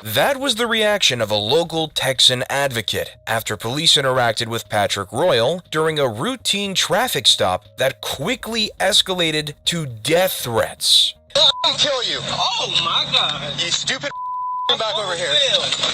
That was the reaction of a local Texan advocate after police interacted with Patrick Royal during a routine traffic stop that quickly escalated to death threats. I'll kill you. Oh my God. You stupid back over here.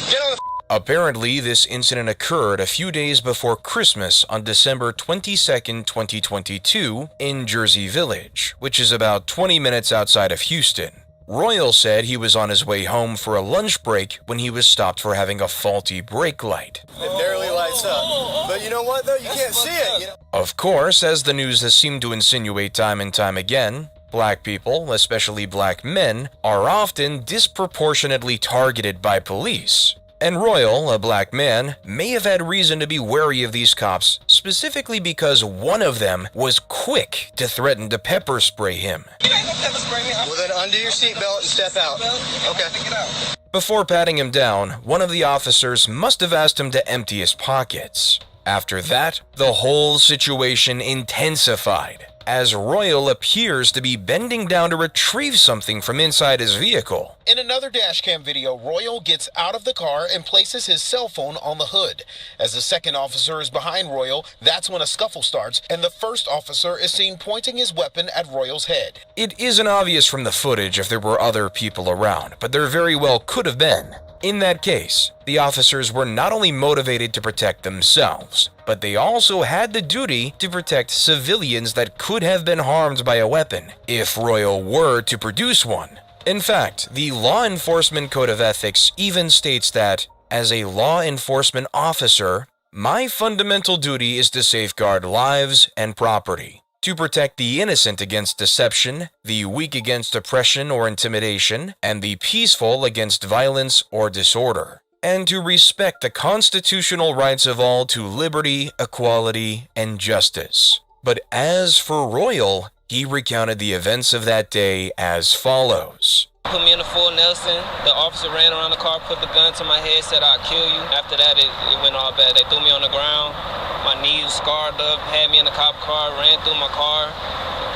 Get on the Apparently, this incident occurred a few days before Christmas on December 22nd, 2022 in Jersey Village, which is about 20 minutes outside of Houston. Royal said he was on his way home for a lunch break when he was stopped for having a faulty brake light. It barely lights up. But you know what, though? You can't see it. You know? Of course, as the news has seemed to insinuate time and time again, black people, especially black men, are often disproportionately targeted by police. And Royal, a black man, may have had reason to be wary of these cops, specifically because one of them was quick to threaten to pepper spray him. Well, then undo your seatbelt and step out. Okay. Before patting him down, one of the officers must have asked him to empty his pockets. After that, the whole situation intensified, as Royal appears to be bending down to retrieve something from inside his vehicle. In another dashcam video, Royal gets out of the car and places his cell phone on the hood. As the second officer is behind Royal, that's when a scuffle starts, and the first officer is seen pointing his weapon at Royal's head. It isn't obvious from the footage if there were other people around, but there very well could have been. In that case, the officers were not only motivated to protect themselves, but they also had the duty to protect civilians that could have been harmed by a weapon, if Royal were to produce one. In fact, the Law Enforcement Code of Ethics even states that, as a law enforcement officer, my fundamental duty is to safeguard lives and property, to protect the innocent against deception, the weak against oppression or intimidation, and the peaceful against violence or disorder, and to respect the constitutional rights of all to liberty, equality, and justice. But as for Royal, he recounted the events of that day as follows. Put me in the full Nelson. The officer ran around the car, put the gun to my head, said, "I'll kill you." After that, it went all bad. They threw me on the ground. My knees scarred up, had me in the cop car, ran through my car,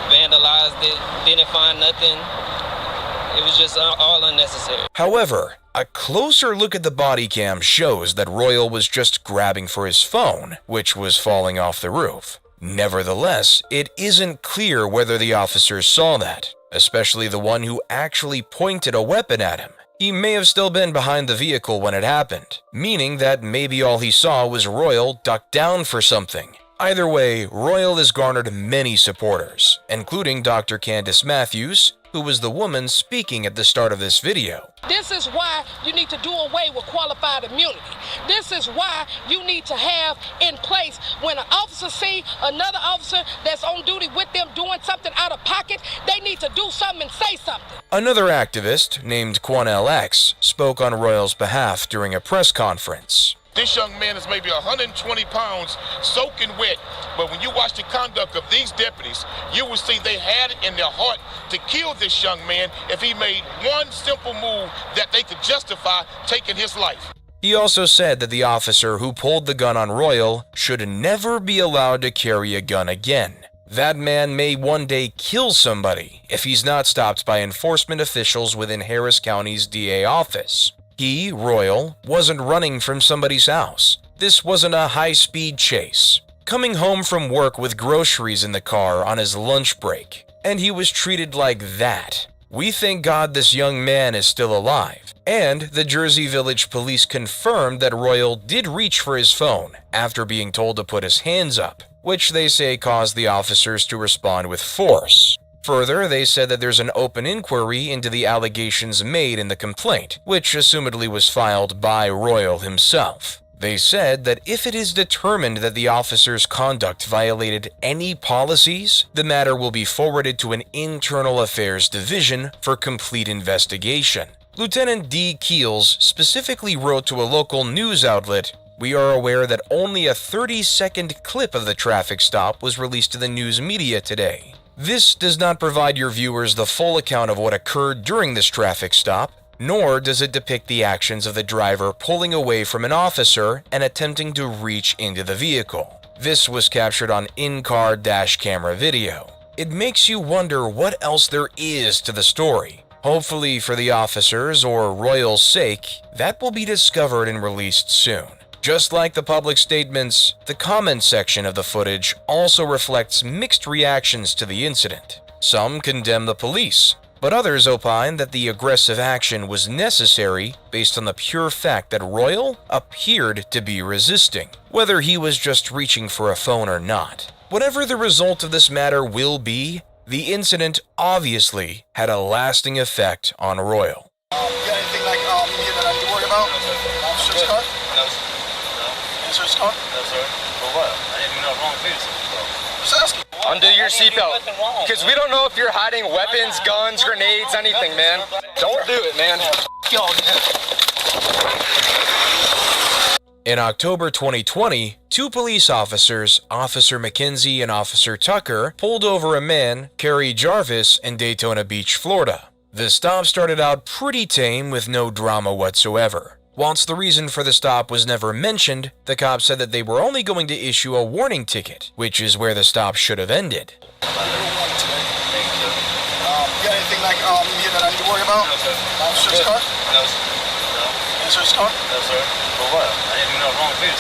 vandalized it, didn't find nothing. It was just all unnecessary. However, a closer look at the body cam shows that Royal was just grabbing for his phone, which was falling off the roof. Nevertheless, it isn't clear whether the officers saw that, especially the one who actually pointed a weapon at him. He may have still been behind the vehicle when it happened, meaning that maybe all he saw was Royal duck down for something. Either way, Royal has garnered many supporters, including Dr. Candace Matthews, who was the woman speaking at the start of this video. This is why you need to do away with qualified immunity. This is why you need to have in place when an officer see another officer that's on duty with them doing something out of pocket, they need to do something and say something. Another activist, named Quanell X, spoke on Royal's behalf during a press conference. This young man is maybe 120 pounds, soaking wet. But when you watch the conduct of these deputies, you will see they had it in their heart to kill this young man if he made one simple move that they could justify taking his life. He also said that the officer who pulled the gun on Royal should never be allowed to carry a gun again. That man may one day kill somebody if he's not stopped by enforcement officials within Harris County's DA office. He, Royal, wasn't running from somebody's house. This wasn't a high-speed chase. Coming home from work with groceries in the car on his lunch break. And he was treated like that. We thank God this young man is still alive. And the Jersey Village police confirmed that Royal did reach for his phone after being told to put his hands up, which they say caused the officers to respond with force. Further, they said that there's an open inquiry into the allegations made in the complaint, which assumedly was filed by Royal himself. They said that if it is determined that the officer's conduct violated any policies, the matter will be forwarded to an internal affairs division for complete investigation. Lieutenant D. Keels specifically wrote to a local news outlet, "We are aware that only a 30-second clip of the traffic stop was released to the news media today. This does not provide your viewers the full account of what occurred during this traffic stop, nor does it depict the actions of the driver pulling away from an officer and attempting to reach into the vehicle. This was captured on in-car dash camera video. It makes you wonder what else there is to the story. Hopefully for the officers or Royal's sake, that will be discovered and released soon. Just like the public statements, the comment section of the footage also reflects mixed reactions to the incident. Some condemn the police, but others opine that the aggressive action was necessary based on the pure fact that Royal appeared to be resisting, whether he was just reaching for a phone or not. Whatever the result of this matter will be, the incident obviously had a lasting effect on Royal. You got anything like immediate that I need to worry about? Officer's car? No, no. Officer's car? No, sir. For what? I didn't even know wrong thing. Just asking. Undo your seatbelt, because we don't know if you're hiding weapons, guns, grenades, anything, man. Don't do it, man. Y'all, man. In October 2020, two police officers, Officer McKenzie and Officer Tucker, pulled over a man, Kerry Jarvis, in Daytona Beach, Florida. The stop started out pretty tame with no drama whatsoever. Whilst the reason for the stop was never mentioned, the cops said that they were only going to issue a warning ticket, which is where the stop should have ended. You got anything like immediate that I need to worry about? No, sir. Officer's car? No, no. Officer's car? No, sir. For what? I didn't even know wrong thing.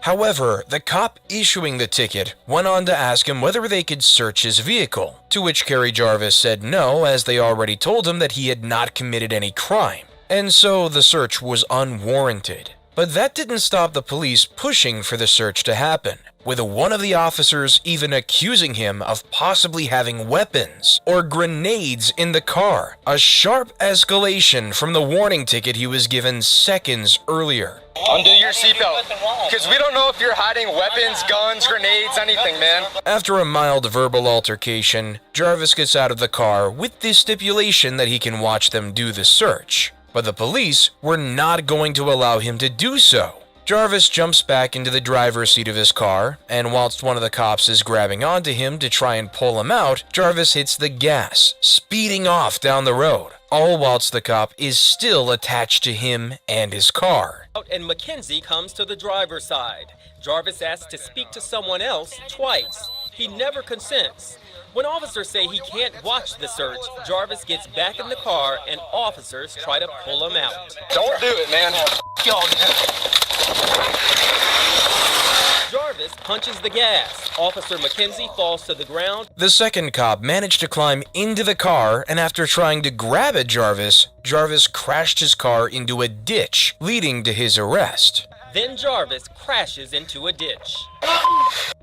However, the cop issuing the ticket went on to ask him whether they could search his vehicle, to which Kerry Jarvis said no, as they already told him that he had not committed any crime. And so the search was unwarranted. But that didn't stop the police pushing for the search to happen, with one of the officers even accusing him of possibly having weapons or grenades in the car, a sharp escalation from the warning ticket he was given seconds earlier. Undo your seatbelt, because we don't know if you're hiding weapons, guns, grenades, anything, man. After a mild verbal altercation, Jarvis gets out of the car with the stipulation that he can watch them do the search. But the police were not going to allow him to do so. Jarvis jumps back into the driver's seat of his car, and whilst one of the cops is grabbing onto him to try and pull him out, Jarvis hits the gas, speeding off down the road, all whilst the cop is still attached to him and his car. And McKenzie comes to the driver's side. Jarvis asks to speak to someone else twice. He never consents. When officers say he can't watch the search, Jarvis gets back in the car and officers try to pull him out. Don't do it, man. Y'all, man. Jarvis punches the gas. Officer McKenzie falls to the ground. The second cop managed to climb into the car, and after trying to grab at Jarvis, Jarvis crashed his car into a ditch, leading to his arrest. Then Jarvis crashes into a ditch.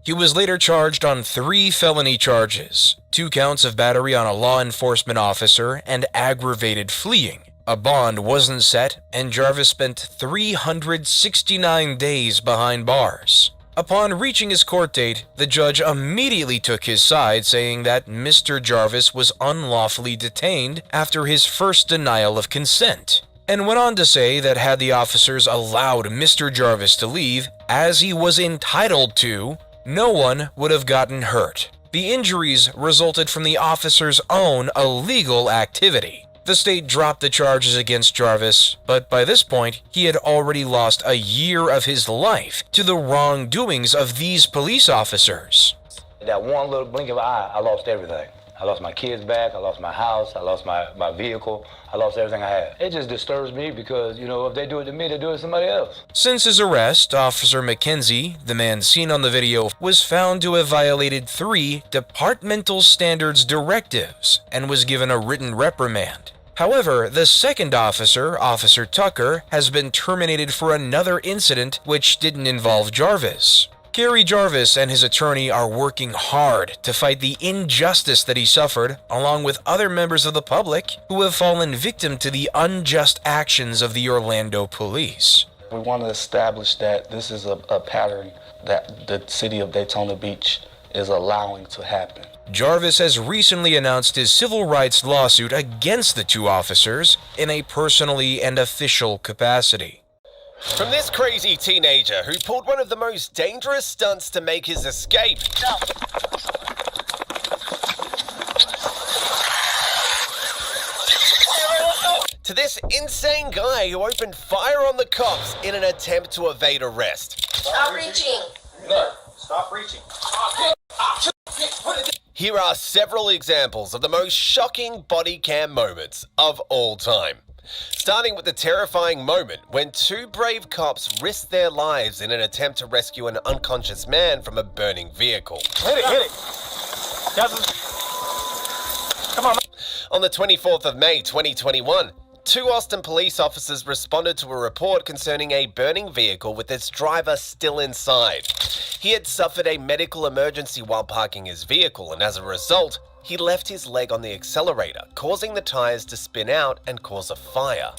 He was later charged on 3 felony charges, 2 counts of battery on a law enforcement officer and aggravated fleeing. A bond wasn't set, and Jarvis spent 369 days behind bars. Upon reaching his court date, the judge immediately took his side, saying that Mr. Jarvis was unlawfully detained after his first denial of consent, and went on to say that had the officers allowed Mr. Jarvis to leave, as he was entitled to, no one would have gotten hurt. The injuries resulted from the officers' own illegal activity. The state dropped the charges against Jarvis, but by this point, he had already lost a year of his life to the wrongdoings of these police officers. That one little blink of an eye, I lost everything. I lost my kids back, I lost my house, I lost my vehicle, I lost everything I had. It just disturbs me because, you know, if they do it to me, they do it to somebody else. Since his arrest, Officer McKenzie, the man seen on the video, was found to have violated 3 departmental standards directives and was given a written reprimand. However, the second officer, Officer Tucker, has been terminated for another incident which didn't involve Jarvis. Kerry Jarvis and his attorney are working hard to fight the injustice that he suffered, along with other members of the public who have fallen victim to the unjust actions of the Orlando police. We want to establish that this is a pattern that the city of Daytona Beach is allowing to happen. Jarvis has recently announced his civil rights lawsuit against the 2 officers in a personally and official capacity. From this crazy teenager who pulled one of the most dangerous stunts to make his escape. To this insane guy who opened fire on the cops in an attempt to evade arrest. Stop reaching. No, stop reaching. Here are several examples of the most shocking body cam moments of all time. Starting with the terrifying moment when two brave cops risked their lives in an attempt to rescue an unconscious man from a burning vehicle. Hit it. Come on. On the 24th of May 2021, two Austin police officers responded to a report concerning a burning vehicle with its driver still inside. He had suffered a medical emergency while parking his vehicle, and as a result, he left his leg on the accelerator, causing the tires to spin out and cause a fire.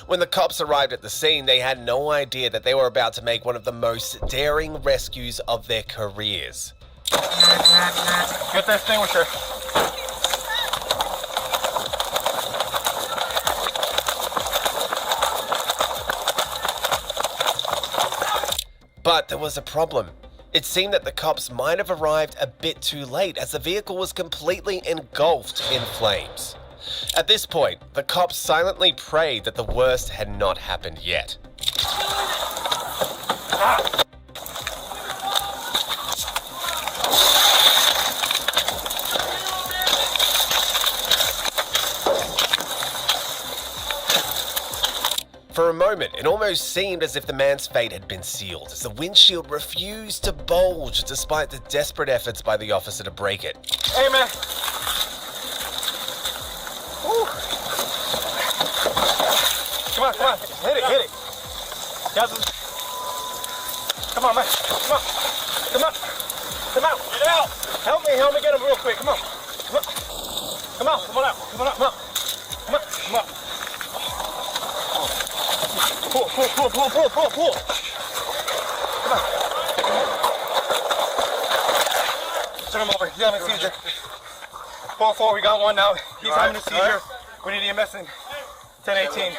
When the cops arrived at the scene, they had no idea that they were about to make one of the most daring rescues of their careers. Get that extinguisher. But there was a problem. It seemed that the cops might have arrived a bit too late as the vehicle was completely engulfed in flames. At this point, the cops silently prayed that the worst had not happened yet. For a moment, it almost seemed as if the man's fate had been sealed, as the windshield refused to bulge despite the desperate efforts by the officer to break it. Hey, man. Woo. Come on. Hit it. Come on, man. Come out. Get out. Help me get him real quick. Come on out. Pull. Come on. Turn him over. He's having a seizure. 4-4, we got one now. He's having a seizure. We need EMS in 1018.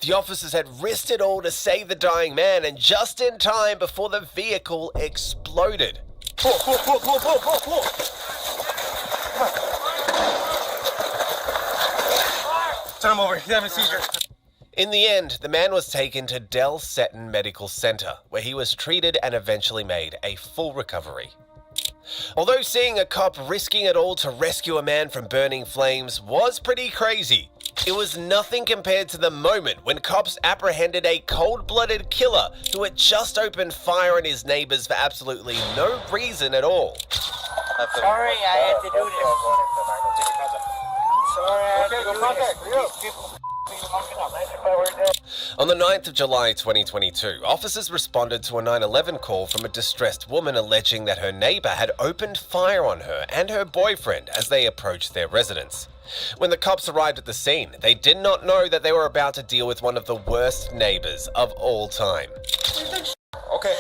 The officers had risked it all to save the dying man, and just in time before the vehicle exploded. Pull. Come on. Turn him over. He's having a seizure. In the end, the man was taken to Del Seton Medical Center, where he was treated and eventually made a full recovery. Although seeing a cop risking it all to rescue a man from burning flames was pretty crazy, it was nothing compared to the moment when cops apprehended a cold-blooded killer who had just opened fire on his neighbors for absolutely no reason at all. Sorry, I had to do this. Sorry, I had to do this. These people. On the 9th of July 2022, officers responded to a 911 call from a distressed woman alleging that her neighbor had opened fire on her and her boyfriend as they approached their residence. When the cops arrived at the scene, they did not know that they were about to deal with one of the worst neighbors of all time. Okay.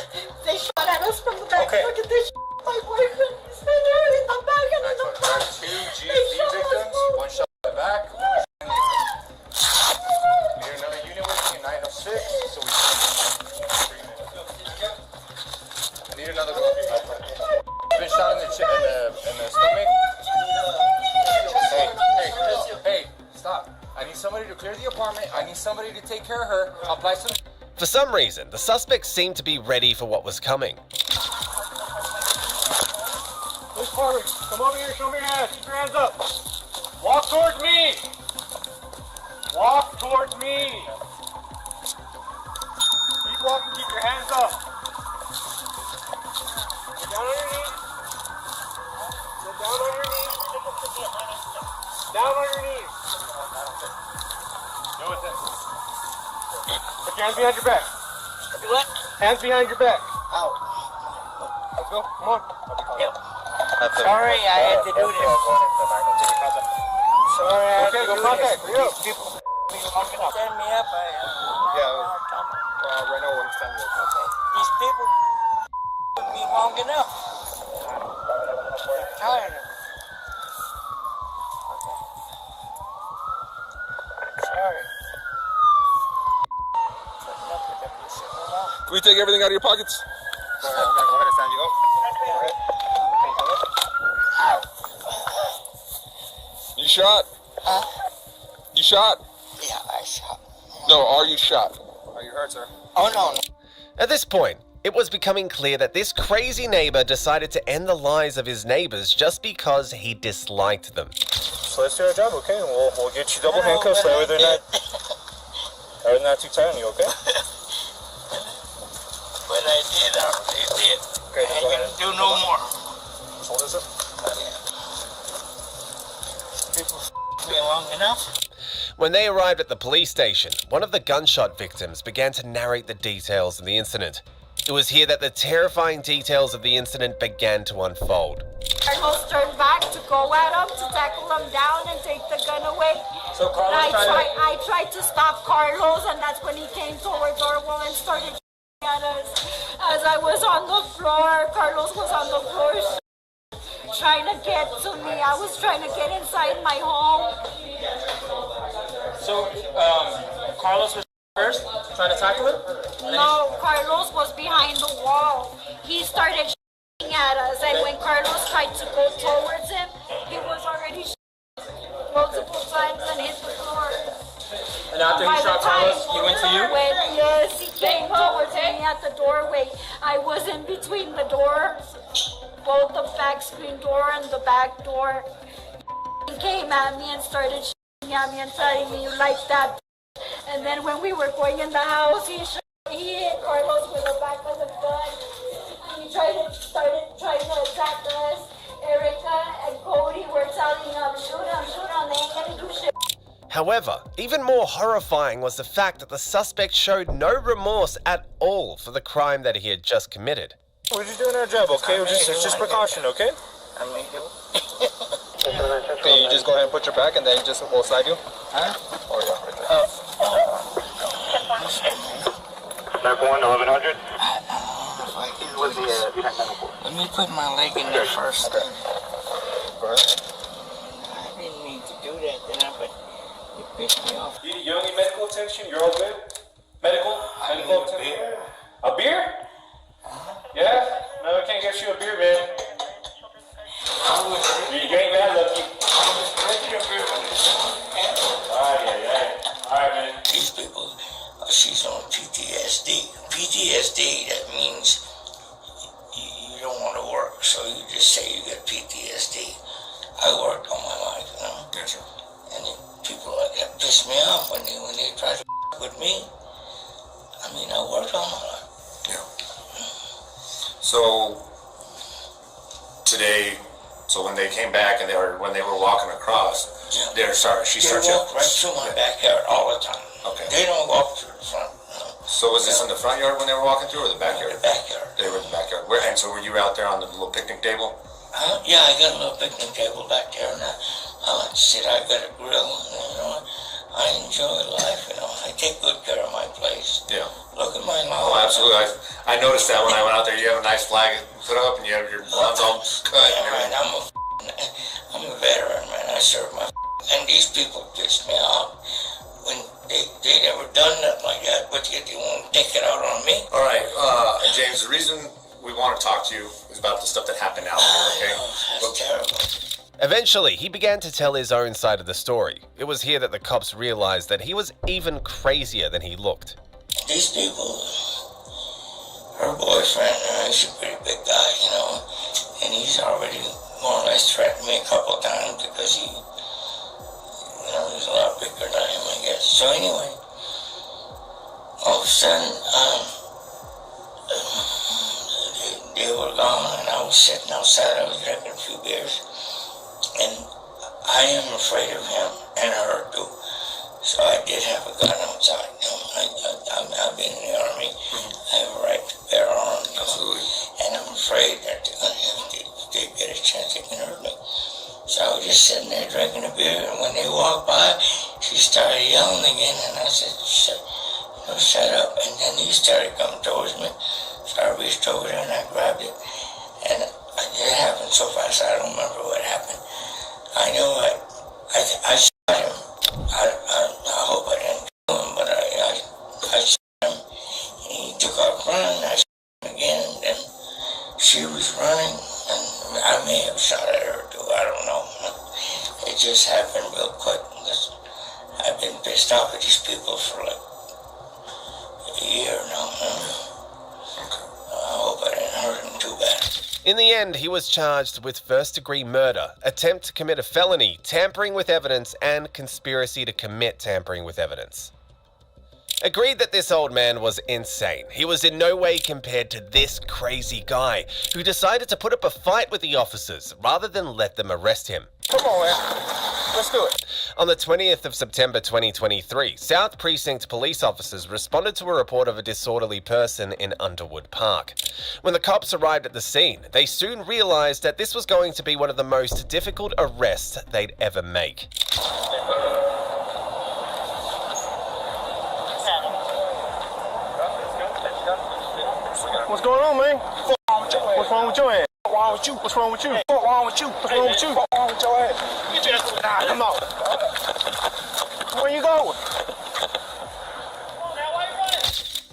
They shot at us from the back. Okay. Look at this. My boyfriend is in there in the back and in the front. Two GV victims, one shot in the back. Need another unit with me, 906, so we can... Need another one. Been shot in the stomach. Hey, stop. I need somebody to clear the apartment. I need somebody to take care of her. Apply some... For some reason, the suspects seemed to be ready for what was coming. Miss Carter, come over here, show me your hands. Keep your hands up. Walk towards me. Walk towards me. Keep walking, keep your hands up. Get down on your knees. Get down on your knees. Down on your knees. Do it then. Put your hands behind your back. Do what? Hands behind your back. Ow. Let's go, come on. Yep. Sorry, I had to do this. Sorry, I had to do this. These people stand me up. Right now we're standing up. These people took me long enough. I'm tired of it. Sorry. Putting up with that bullshit. Hold on. Can we take everything out of your pockets? Go ahead and stand you up. Go ahead. You shot? Huh? You shot? Yeah, I shot. No, are you shot? Are you hurt, sir? Oh, no. At this point, It was becoming clear that this crazy neighbor decided to end the lives of his neighbors just because he disliked them. So let's do our job, okay? We'll get you double handcuffs. That way they're not too tight on you, okay? But I did already did. Okay, I ain't gonna do no more. What is it? People me long enough. When they arrived at the police station, one of the gunshot victims began to narrate the details of the incident. It was here that the terrifying details of the incident began to unfold. Carlos turned back to go at him, to tackle him down and take the gun away. So Carlos I tried to stop Carlos, and that's when he came towards our wall and started at us. As I was on the floor, Carlos was on the floor trying to get to me. I was trying to get inside my home. So, Carlos was first, trying to tackle him? No, Carlos was behind the wall. He started at us, and when Carlos tried to go towards him, he was already multiple times and hit the floor. And after he shot Carlos, he went to you? Yes, he came towards me at the doorway. I was in between the doors, both the back screen door and the back door. He came at me and started shooting at me and telling me, "You like that?" And then when we were going in the house, he hit Carlos with the back of the gun. He started trying to attack us. Erica and Cody were telling him, shoot him, they ain't gonna do shit. However, even more horrifying was the fact that the suspect showed no remorse at all for the crime that he had just committed. We're just doing our job, okay? It's just precaution, okay? Okay, you just go ahead and put your back and then we'll slide you. Huh? Oh, yeah, right there. 1100. Let me put my leg in there first. Okay. Go ahead. I didn't mean to do that, but it pissed me off. You don't need medical attention? You're all good? Medical attention? A beer? Yeah? No, I can't get you a beer, man. You ain't that lucky. Alright, man. These people, she's on PTSD. PTSD, that means you don't want to work, so you just say you get PTSD. I worked all my life, you know? Yes, sir. And people like that piss me off when they try to with me. I mean, I worked all my life. Yeah. So today, when they came back and when they were walking across, They walk right through my backyard all the time. Okay. They don't walk through the front. So was this in the front yard when they were walking through, or the backyard? The backyard. They were in the backyard. And so were you out there on the little picnic table? Yeah, I got a little picnic table back there, and I like to sit. I got a grill, and, you know, I enjoy life. You know, I take good care of my place. Yeah. Look at my lawn. Oh, absolutely. I noticed that when I went out there. You have a nice flag put up, and you have your lawns all cut. Yeah, right. I'm a veteran, man. I served my and these people pissed me off when they never done nothing like that, but yet they won't take it out on me. All right, James. The reason we want to talk to you is about the stuff that happened out there. Okay. That's terrible. Eventually, he began to tell his own side of the story. It was here that the cops realized that he was even crazier than he looked. These people, her boyfriend, he's a pretty big guy, you know, and he's already more or less threatened me a couple of times because he, you know, he's a lot bigger than I am, I guess. So anyway, all of a sudden, they were gone, and I was sitting outside. I was drinking a few beers, and I am afraid of him and her too. So I did have a gun outside. You know, I've been in the Army. I have a right to bear arms. Absolutely. And I'm afraid that if they get a chance, they can hurt me. So I was just sitting there drinking a beer, and when they walked by, she started yelling again, and I said, shut up. And then he started coming towards me. So I reached over there and I grabbed it. And it happened so fast, I don't remember what happened. I know I shot him. I hope I didn't kill him, but I shot him. And he took off running. I shot him again, and then she was running, and I may have shot at her too. I don't know. It just happened real quick. I've been pissed off at these people for like a year now. In the end, he was charged with first-degree murder, attempt to commit a felony, tampering with evidence, and conspiracy to commit tampering with evidence. Agreed that this old man was insane. He was in no way compared to this crazy guy who decided to put up a fight with the officers rather than let them arrest him. Come on, man. Let's do it. On the 20th of September 2023, South Precinct police officers responded to a report of a disorderly person in Underwood Park. When the cops arrived at the scene, they soon realized that this was going to be one of the most difficult arrests they'd ever make. What's going on, man? What's wrong with your ass? What's wrong with you? What's wrong with you? What's wrong with you? What's wrong with you? What's wrong with your ass? Get your ass. Nah, come on. Where you going?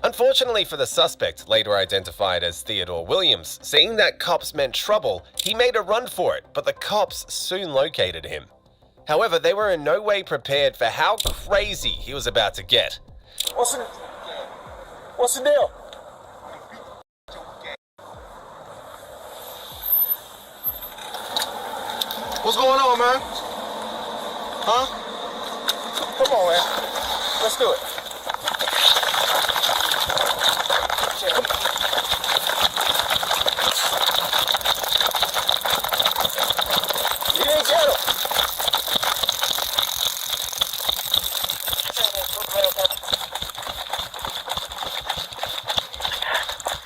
Unfortunately for the suspect, later identified as Theodore Williams, seeing that cops meant trouble, he made a run for it, but the cops soon located him. However, they were in no way prepared for how crazy he was about to get. What's the deal? What's going on, man? Huh? Come on, man. Let's do it. You didn't get him.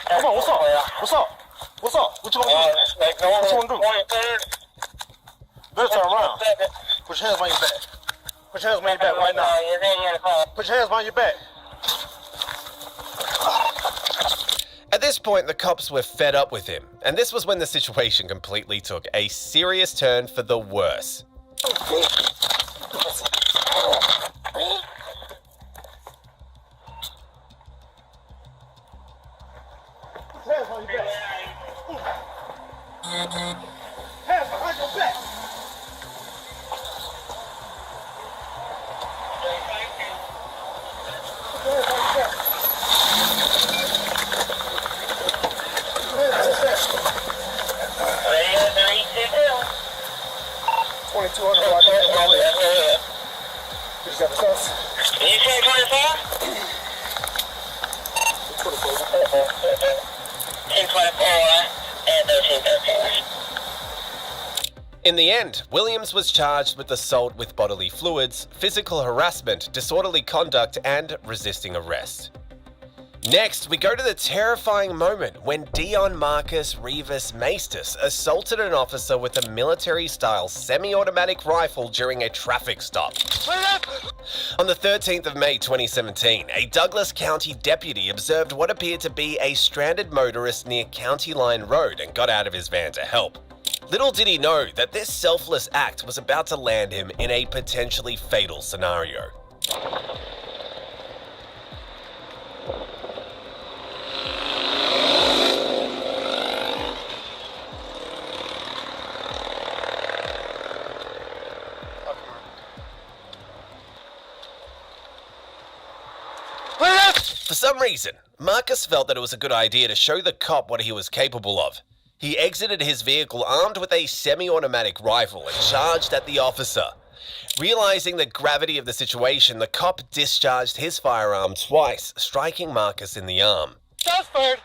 Come on, what's up? What's up? What's up? What you gonna do? What you gonna do? Better turn around. Put your hands on your back. Put your hands on your back right now. Put your hands on your back. At this point, the cops were fed up with him, and this was when the situation completely took a serious turn for the worse. Hands on your back. Hands behind your back. You got the sauce? Did you say 24? 224 and 1313. In the end, Williams was charged with assault with bodily fluids, physical harassment, disorderly conduct, and resisting arrest. Next, we go to the terrifying moment when Dion Marcus Rivas Maestas assaulted an officer with a military-style semi-automatic rifle during a traffic stop. On the 13th of May 2017, a Douglas County deputy observed what appeared to be a stranded motorist near County Line Road and got out of his van to help. Little did he know that this selfless act was about to land him in a potentially fatal scenario. For some reason, Marcus felt that it was a good idea to show the cop what he was capable of. He exited his vehicle armed with a semi-automatic rifle and charged at the officer. Realizing the gravity of the situation, the cop discharged his firearm twice, striking Marcus in the arm. Shots fired!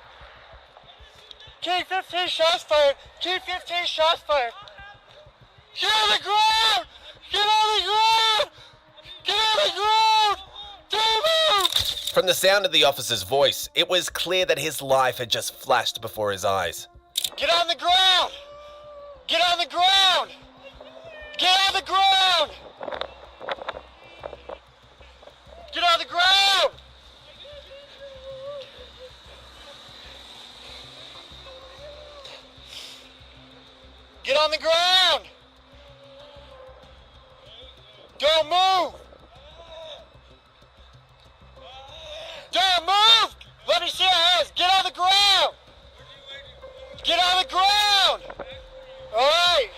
G15 shots fired! G15 shots fired! Get on the ground! Get on the ground! Get on the ground! Don't move! From the sound of the officer's voice, it was clear that his life had just flashed before his eyes. Get on the ground! Get on the ground! Get on the ground! Get on the ground! Get on the ground! Don't move! Don't move! Let me see your hands! Get on the ground! Get on the ground! All right!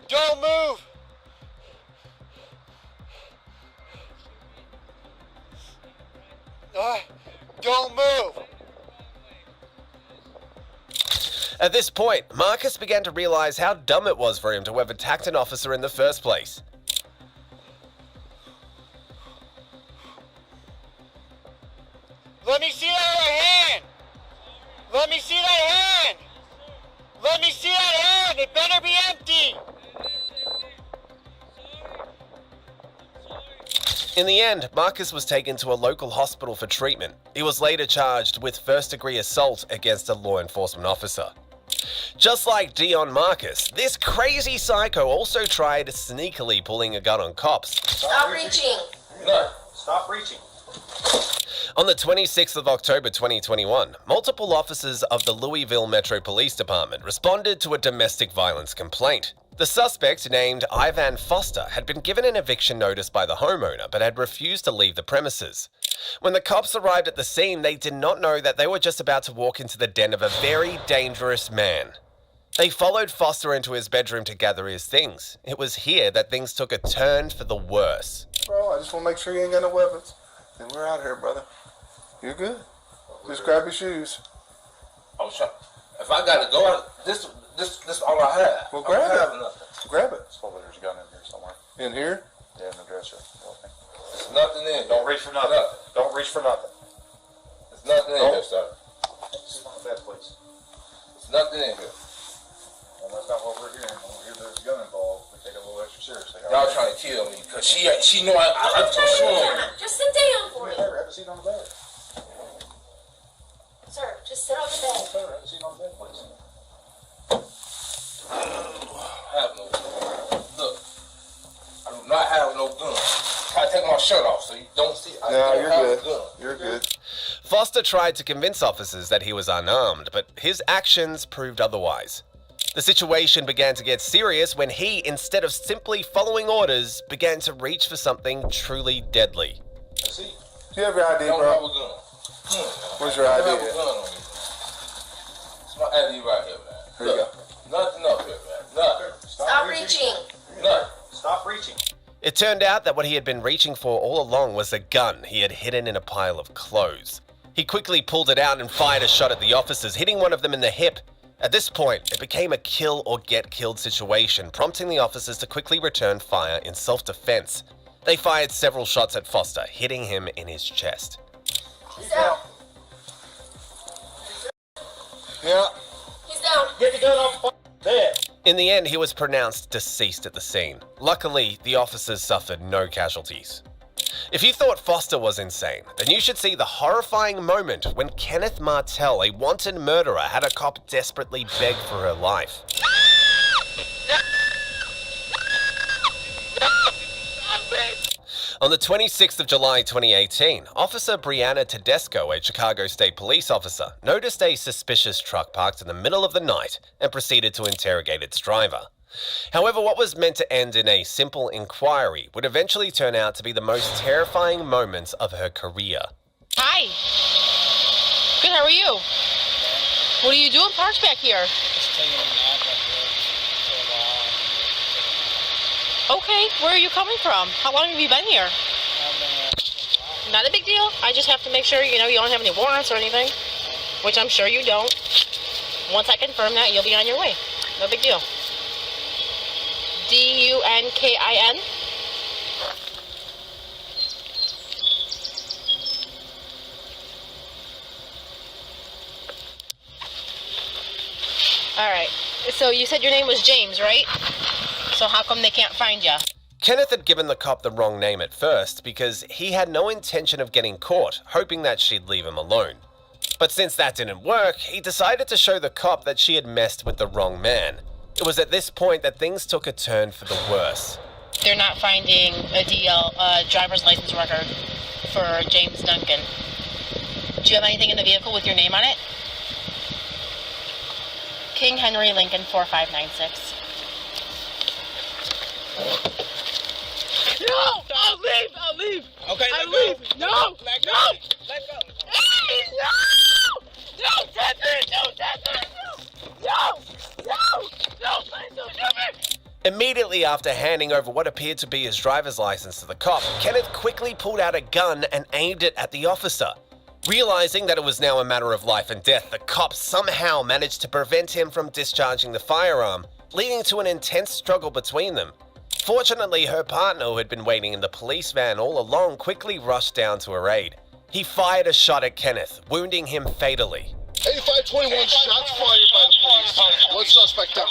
Don't move! All right, don't move! At this point, Marcus began to realize how dumb it was for him to have attacked an officer in the first place. Let me see that right hand! Let me see that hand! Let me see that hand! It better be empty! In the end, Marcus was taken to a local hospital for treatment. He was later charged with first-degree assault against a law enforcement officer. Just like Dion Marcus, this crazy psycho also tried sneakily pulling a gun on cops. Stop reaching! No, stop reaching. On the 26th of October 2021, multiple officers of the Louisville Metro Police Department responded to a domestic violence complaint. The suspect, named Ivan Foster, had been given an eviction notice by the homeowner but had refused to leave the premises. When the cops arrived at the scene, they did not know that they were just about to walk into the den of a very dangerous man. They followed Foster into his bedroom to gather his things. It was here that things took a turn for the worse. Bro, I just want to make sure you ain't got no weapons. Then we're out here, brother. You're good. Just grab your shoes. Oh, sure. If I gotta go out, this all I have. Well, grab it. Nothing. Grab it. There's a gun in here somewhere. In here? Yeah, in the dresser. There's nothing in. Don't reach for nothing. Don't reach for nothing. There's nothing in here, sir. Sit on the bed, please. There's nothing in here. Well, that's not what we're hearing. When we hear there's a gun involved, we take it a little extra seriously. Y'all trying to kill me because she know I'm showing. Just sit down for me. Have a seat on the bed. Sir, just sit on the bed. Sir, have a seat on the bed, please. Have no gun. Look, I do not have no gun. I take my shirt off so you don't see. No, you're good. You're good. Foster tried to convince officers that he was unarmed, but his actions proved otherwise. The situation began to get serious when he, instead of simply following orders, began to reach for something truly deadly. See? Do you have your ID, Don't bro? have a gun. Where's your ID? I don't have a gun on me. It's my ID right here, man. Here you go. Nothing up here, man. Nothing. Stop reaching. Nothing. Stop reaching. It turned out that what he had been reaching for all along was a gun he had hidden in a pile of clothes. He quickly pulled it out and fired a shot at the officers, hitting one of them in the hip. At this point, it became a kill or get killed situation, prompting the officers to quickly return fire in self-defense. They fired several shots at Foster, hitting him in his chest. He's down. Yeah. He's down. Get the gun off there. In the end, he was pronounced deceased at the scene. Luckily, the officers suffered no casualties. If you thought Foster was insane, then you should see the horrifying moment when Kenneth Martell, a wanted murderer, had a cop desperately beg for her life. On the 26th of July 2018, Officer Brianna Tedesco, a Chicago State Police officer, noticed a suspicious truck parked in the middle of the night and proceeded to interrogate its driver. However, what was meant to end in a simple inquiry would eventually turn out to be the most terrifying moments of her career. Hi. Good, how are you? What are you doing parked back here? Okay, where are you coming from? How long have you been here? Not a big deal. I just have to make sure, you don't have any warrants or anything, which I'm sure you don't. Once I confirm that, you'll be on your way. No big deal. D-U-N-K-I-N? All right. So you said your name was James, right? So how come they can't find you? Kenneth had given the cop the wrong name at first because he had no intention of getting caught, hoping that she'd leave him alone. But since that didn't work, he decided to show the cop that she had messed with the wrong man. It was at this point that things took a turn for the worse. They're not finding a driver's license record for James Duncan. Do you have anything in the vehicle with your name on it? King Henry Lincoln 4596. No! I'll leave! Okay, I'll leave! No! Let go! Let go! Hey, no! Don't touch it! Don't touch it! No! No! No! Please don't shoot me! Immediately after handing over what appeared to be his driver's license to the cop, Kenneth quickly pulled out a gun and aimed it at the officer. Realizing that it was now a matter of life and death, the cops somehow managed to prevent him from discharging the firearm, leading to an intense struggle between them. Fortunately, her partner, who had been waiting in the police van all along, quickly rushed down to her aid. He fired a shot at Kenneth, wounding him fatally. 8521 shots fired by the police. One suspect down.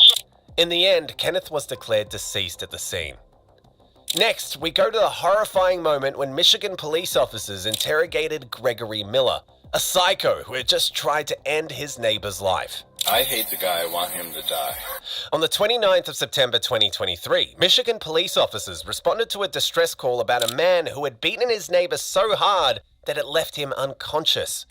In the end, Kenneth was declared deceased at the scene. Next, we go to the horrifying moment when Michigan police officers interrogated Gregory Miller, a psycho who had just tried to end his neighbor's life. I hate the guy. I want him to die. On the 29th of September 2023, Michigan police officers responded to a distress call about a man who had beaten his neighbor so hard that it left him unconscious.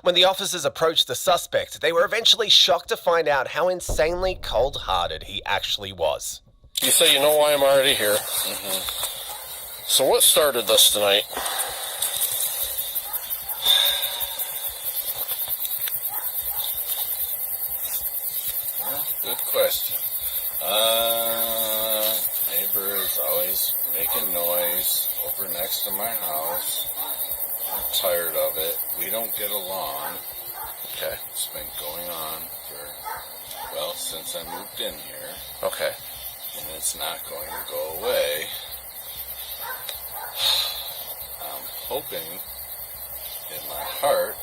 When the officers approached the suspect, they were eventually shocked to find out how insanely cold-hearted he actually was. You say you know why I'm already here. Mm-hmm. So what started this tonight? Well, good question. Neighbor is always making noise over next to my house. I'm tired of it. We don't get along. Okay. It's been going on for, well, since I moved in here. Okay. And it's not going to go away. I'm hoping in my heart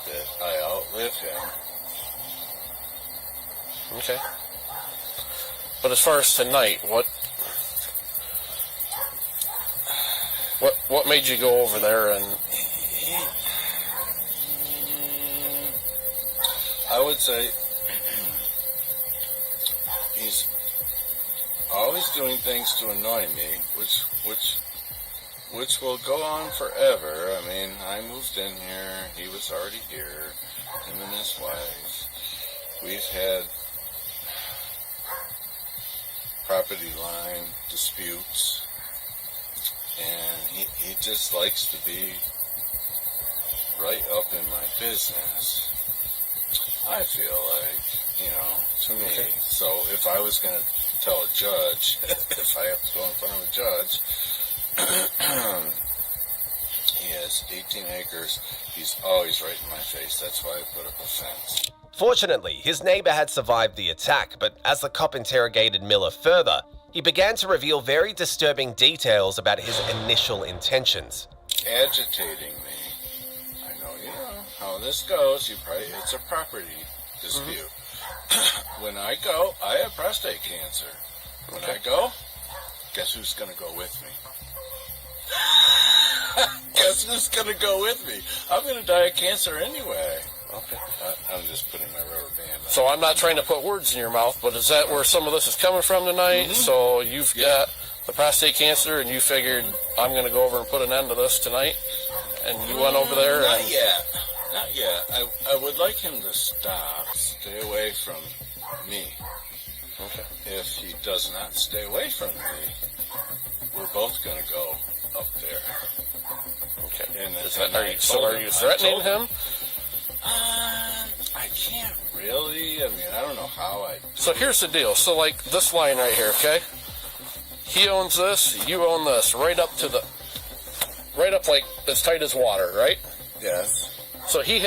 that I outlive him. Okay. But as far as tonight, what made you go over there and... I would say he's always doing things to annoy me, which will go on forever. I mean, I moved in here, he was already here, him and his wife. We've had property line disputes, and he just likes to be right up in my business. I feel like, to me. Okay. So if I was going to tell a judge, if I have to go in front of a judge, he has 18 acres. He's always right in my face. That's why I put up a fence. Fortunately, his neighbor had survived the attack, but as the cop interrogated Miller further, he began to reveal very disturbing details about his initial intentions. Agitating me. I know you know how this goes. It's a property dispute. Mm-hmm. When I go, I have prostate cancer. When I go, guess who's going to go with me? Guess who's going to go with me? I'm going to die of cancer anyway. Okay. I'm just putting my rubber band on. So I'm not trying to put words in your mouth, but is that where some of this is coming from tonight? Mm-hmm. So you've got the prostate cancer, and you figured I'm going to go over and put an end to this tonight, and you went over there? Not yet. Not yet. I would like him to stay away from me. Okay. If he does not stay away from me, we're both going to go up there. Okay. Are you threatening him? I can't really. I mean, I don't know how I... So here's the deal. So, like, this line right here, okay? He owns this, you own this, right up like as tight as water, right? Yes. So he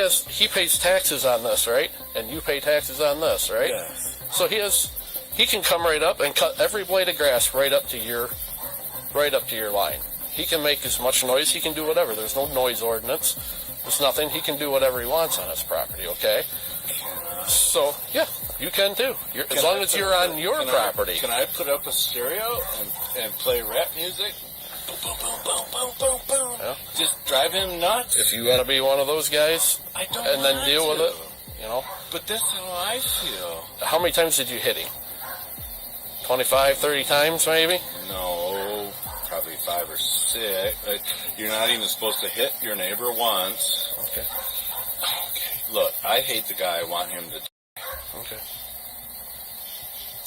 pays taxes on this, right? And you pay taxes on this, right? Yes. So he can come right up and cut every blade of grass right up to your line. He can make as much noise, he can do whatever. There's no noise ordinance. There's nothing. He can do whatever he wants on his property, okay? So, yeah, you can too. As long as you're on your property. Can I put up a stereo and play rap music? Boom, boom, boom, boom, boom, boom. Yeah. Just drive him nuts. If you want to be one of those guys and then deal with it, But that's how I feel. How many times did you hit him? 25, 30 times maybe? No, probably 5 or 6. You're not even supposed to hit your neighbor once. Okay. Look, I hate the guy. I want him to die. Okay.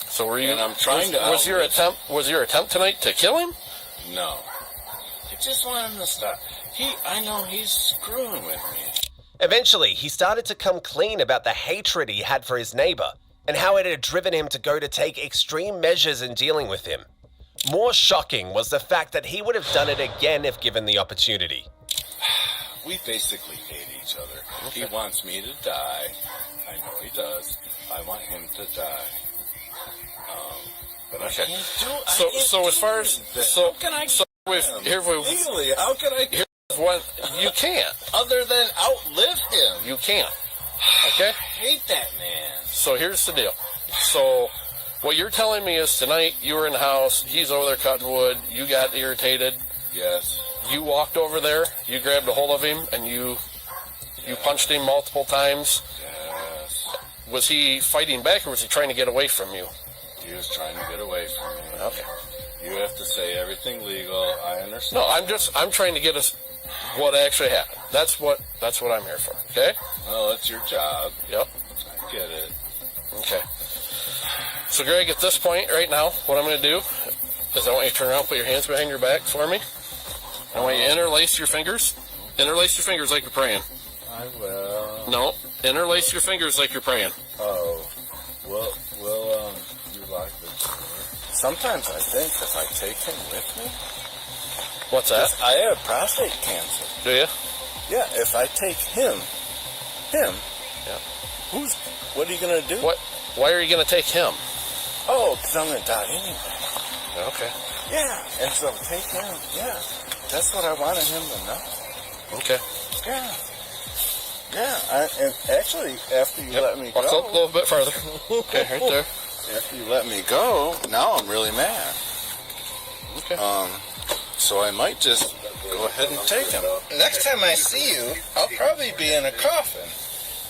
So were you? And I'm trying to. Was your attempt tonight to kill him? No. I just want him to stop. I know he's screwing with me. Eventually, he started to come clean about the hatred he had for his neighbor and how it had driven him to go to take extreme measures in dealing with him. More shocking was the fact that he would have done it again if given the opportunity. We basically hate each other. He wants me to die. I know he does. I want him to die. But I can't do it. So as far as how can I legally? How can I? You can't. Other than outlive him. You can't. Okay. I hate that man. So here's the deal. So what you're telling me is tonight you were in the house. He's over there cutting wood. You got irritated. Yes. You walked over there. You grabbed a hold of him and you punched him multiple times. Yes. Was he fighting back or was he trying to get away from you? He was trying to get away from me. Okay. You have to say everything legal. I understand. No, I'm trying to get us what actually happened. That's what I'm here for. Okay. Well, it's your job. Yep. I get it. Okay. So, Greg, at this point right now, what I'm going to do is I want you to turn around, put your hands behind your back for me. I want you to interlace your fingers. Interlace your fingers like you're praying. I will. No, interlace your fingers like you're praying. Oh. Well, you like the door. Sometimes I think if I take him with me. What's that? I have prostate cancer. Do you? Yeah, if I take him. Yeah. What are you going to do? Why are you going to take him? Oh, because I'm going to die anyway. Okay. Yeah, and so take him. Yeah, that's what I wanted him to know. Okay. Yeah. Yeah, and actually, after you let me Walk go... up a little bit farther. Okay, right there. After you let me go, now I'm really mad. Okay. So I might just go ahead and take him. Next time I see you, I'll probably be in a coffin.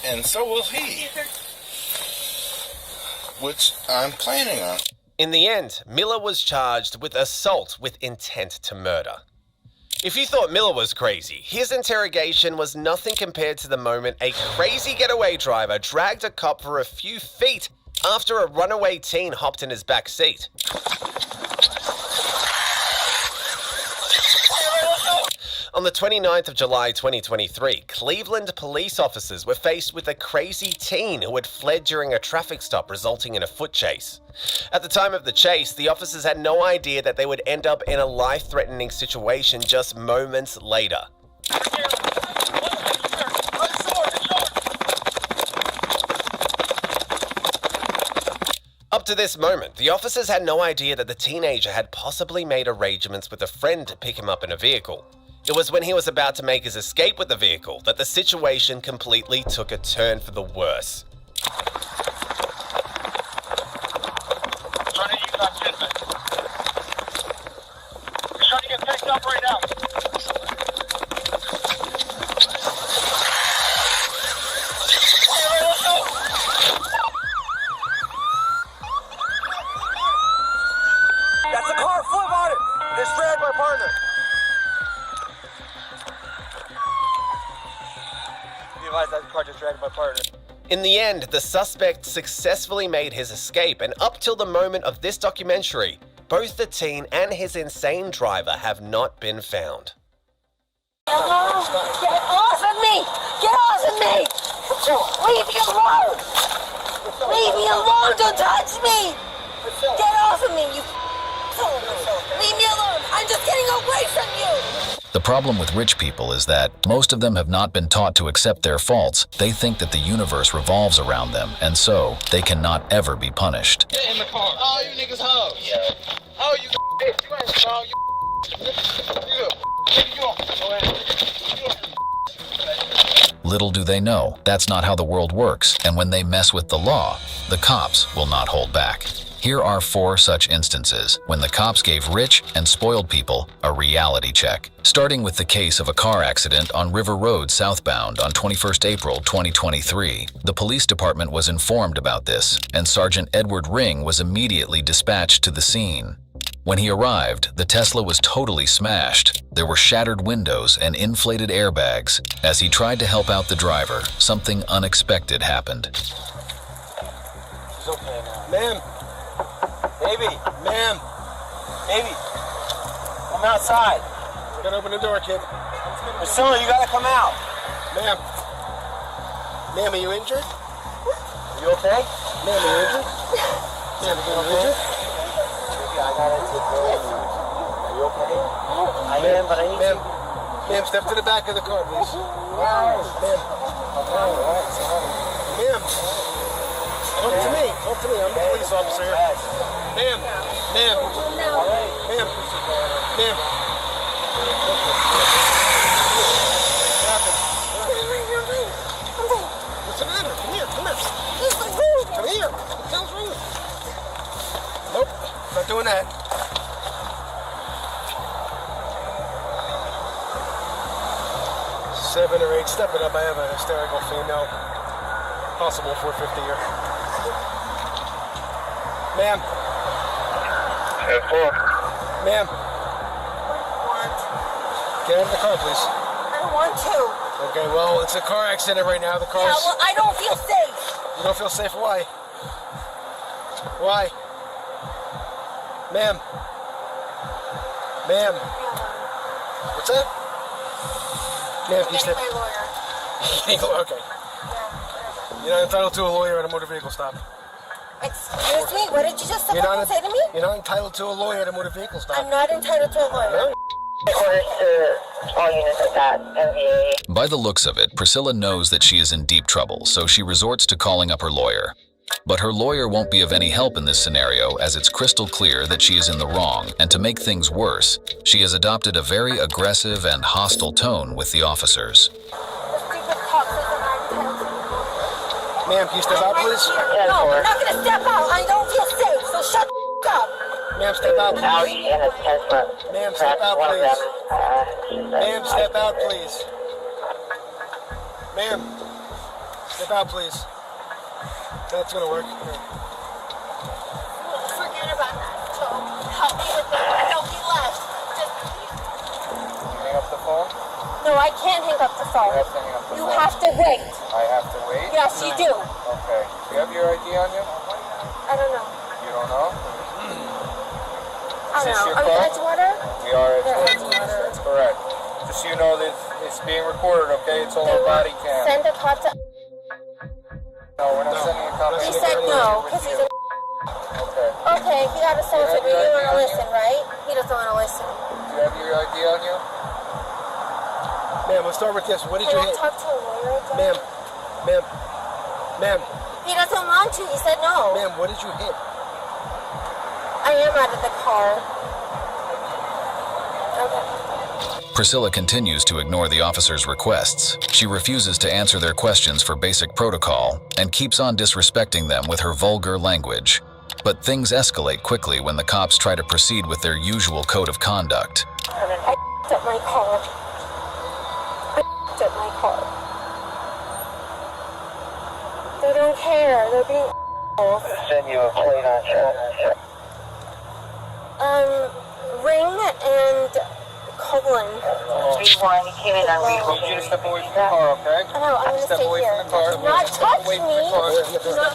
And so will he. Which I'm planning on. In the end, Miller was charged with assault with intent to murder. If you thought Miller was crazy, his interrogation was nothing compared to the moment a crazy getaway driver dragged a cop for a few feet after a runaway teen hopped in his back seat. On the 29th of July 2023, Cleveland police officers were faced with a crazy teen who had fled during a traffic stop, resulting in a foot chase. At the time of the chase, the officers had no idea that they would end up in a life-threatening situation just moments later. Up to this moment, the officers had no idea that the teenager had possibly made arrangements with a friend to pick him up in a vehicle. It was when he was about to make his escape with the vehicle that the situation completely took a turn for the worse. He's trying to get picked up right now. That's a car, flip on it! It's dragged my partner. That car just dragged my partner. In the end, the suspect successfully made his escape, and up till the moment of this documentary, both the teen and his insane driver have not been found. Hello? Get off of me! Get off of me! Leave me alone! Leave me alone! Don't touch me! Get off of me, you fool! Leave me alone! I'm just getting away from you! The problem with rich people is that most of them have not been taught to accept their faults. They think that the universe revolves around them, and so they cannot ever be punished. Get in the car. Oh, you niggas hoes. Yeah. Oh, you bitch. You ain't strong. Little do they know, that's not how the world works, and when they mess with the law, the cops will not hold back. Here are 4 such instances when the cops gave rich and spoiled people a reality check. Starting with the case of a car accident on River Road southbound on 21st April 2023. The police department was informed about this, and Sergeant Edward Ring was immediately dispatched to the scene. When he arrived, the Tesla was totally smashed. There were shattered windows and inflated airbags. As he tried to help out the driver, something unexpected happened. It's okay now. Ma'am. Baby. Ma'am. Baby. Come outside. You gotta open the door, kid. Priscilla, you gotta come out. Ma'am. Ma'am, are you injured? Are you okay? Ma'am, are you injured? Ma'am, are you injured? Baby, I gotta take care of you. Are you okay? I am, but I need to. Ma'am, step to the back of the car, please. Ma'am. Ma'am. Talk to me. Talk to me. I'm the police officer here. Ma'am. Ma'am. Ma'am. Ma'am. What's the matter? Come here. Come here. Come here. What the hell's wrong? Nope. Not doing that. Seven or eight. Step it up. I have a hysterical female. Possible 450 here. Ma'am. Ma'am. Get out of the car, please. I don't want to. Okay, well, it's a car accident right now. The car's... Yeah, well, I don't feel safe. You don't feel safe? Why? Why? Ma'am. Ma'am. What's that? Ma'am, can you step... my lawyer. Okay. You're not entitled to a lawyer at a motor vehicle stop. Excuse me? What did you just say to me? You're not entitled to a lawyer at a motor vehicle stop. I'm not entitled to a lawyer. By the looks of it, Priscilla knows that she is in deep trouble, so she resorts to calling up her lawyer. But her lawyer won't be of any help in this scenario, as it's crystal clear that she is in the wrong, and to make things worse, she has adopted a very aggressive and hostile tone with the officers. Ma'am, can you step out, please? No, I'm not going to step out. I don't feel safe, so shut the up. Ma'am, step out, please. Ma'am, step out, please. Ma'am, step out, please. Ma'am, step out, please. That's gonna work. Forget about that. So help me with it. Don't be left. Just Hang up the phone? no, I can't hang up the phone. You have to hang up the You phone. have to wait. I have to wait? Yes, you do. Okay. Do you have your ID on you? I don't know. You don't know? I don't know. Are you Edgewater? We are They're Edgewater. That's correct. Just so you know that it's being recorded, okay? It's all on body cam. Send a cop to... No, we're not sending a cop. He said no, because he's a... Okay. Okay, he got a sense of you. You don't want to listen, right? He doesn't want to listen. Do you have your ID on you? Ma'am, let's start with this. What did you Can I hit? talk to a lawyer again? Ma'am, ma'am, ma'am, He doesn't want to. He said no. ma'am, what did you hit? I am out of the car. Okay. Priscilla continues to ignore the officers' requests. She refuses to answer their questions for basic protocol and keeps on disrespecting them with her vulgar language. But things escalate quickly when the cops try to proceed with their usual code of conduct. I up my car. I up my car. They don't care. They're being Send you a plate on chat. Ring and colon. Rewind, he came in on rewind. I need you to step away from the car, okay? No, I'm gonna Step stay away here. from the car. Do not touch me. Do not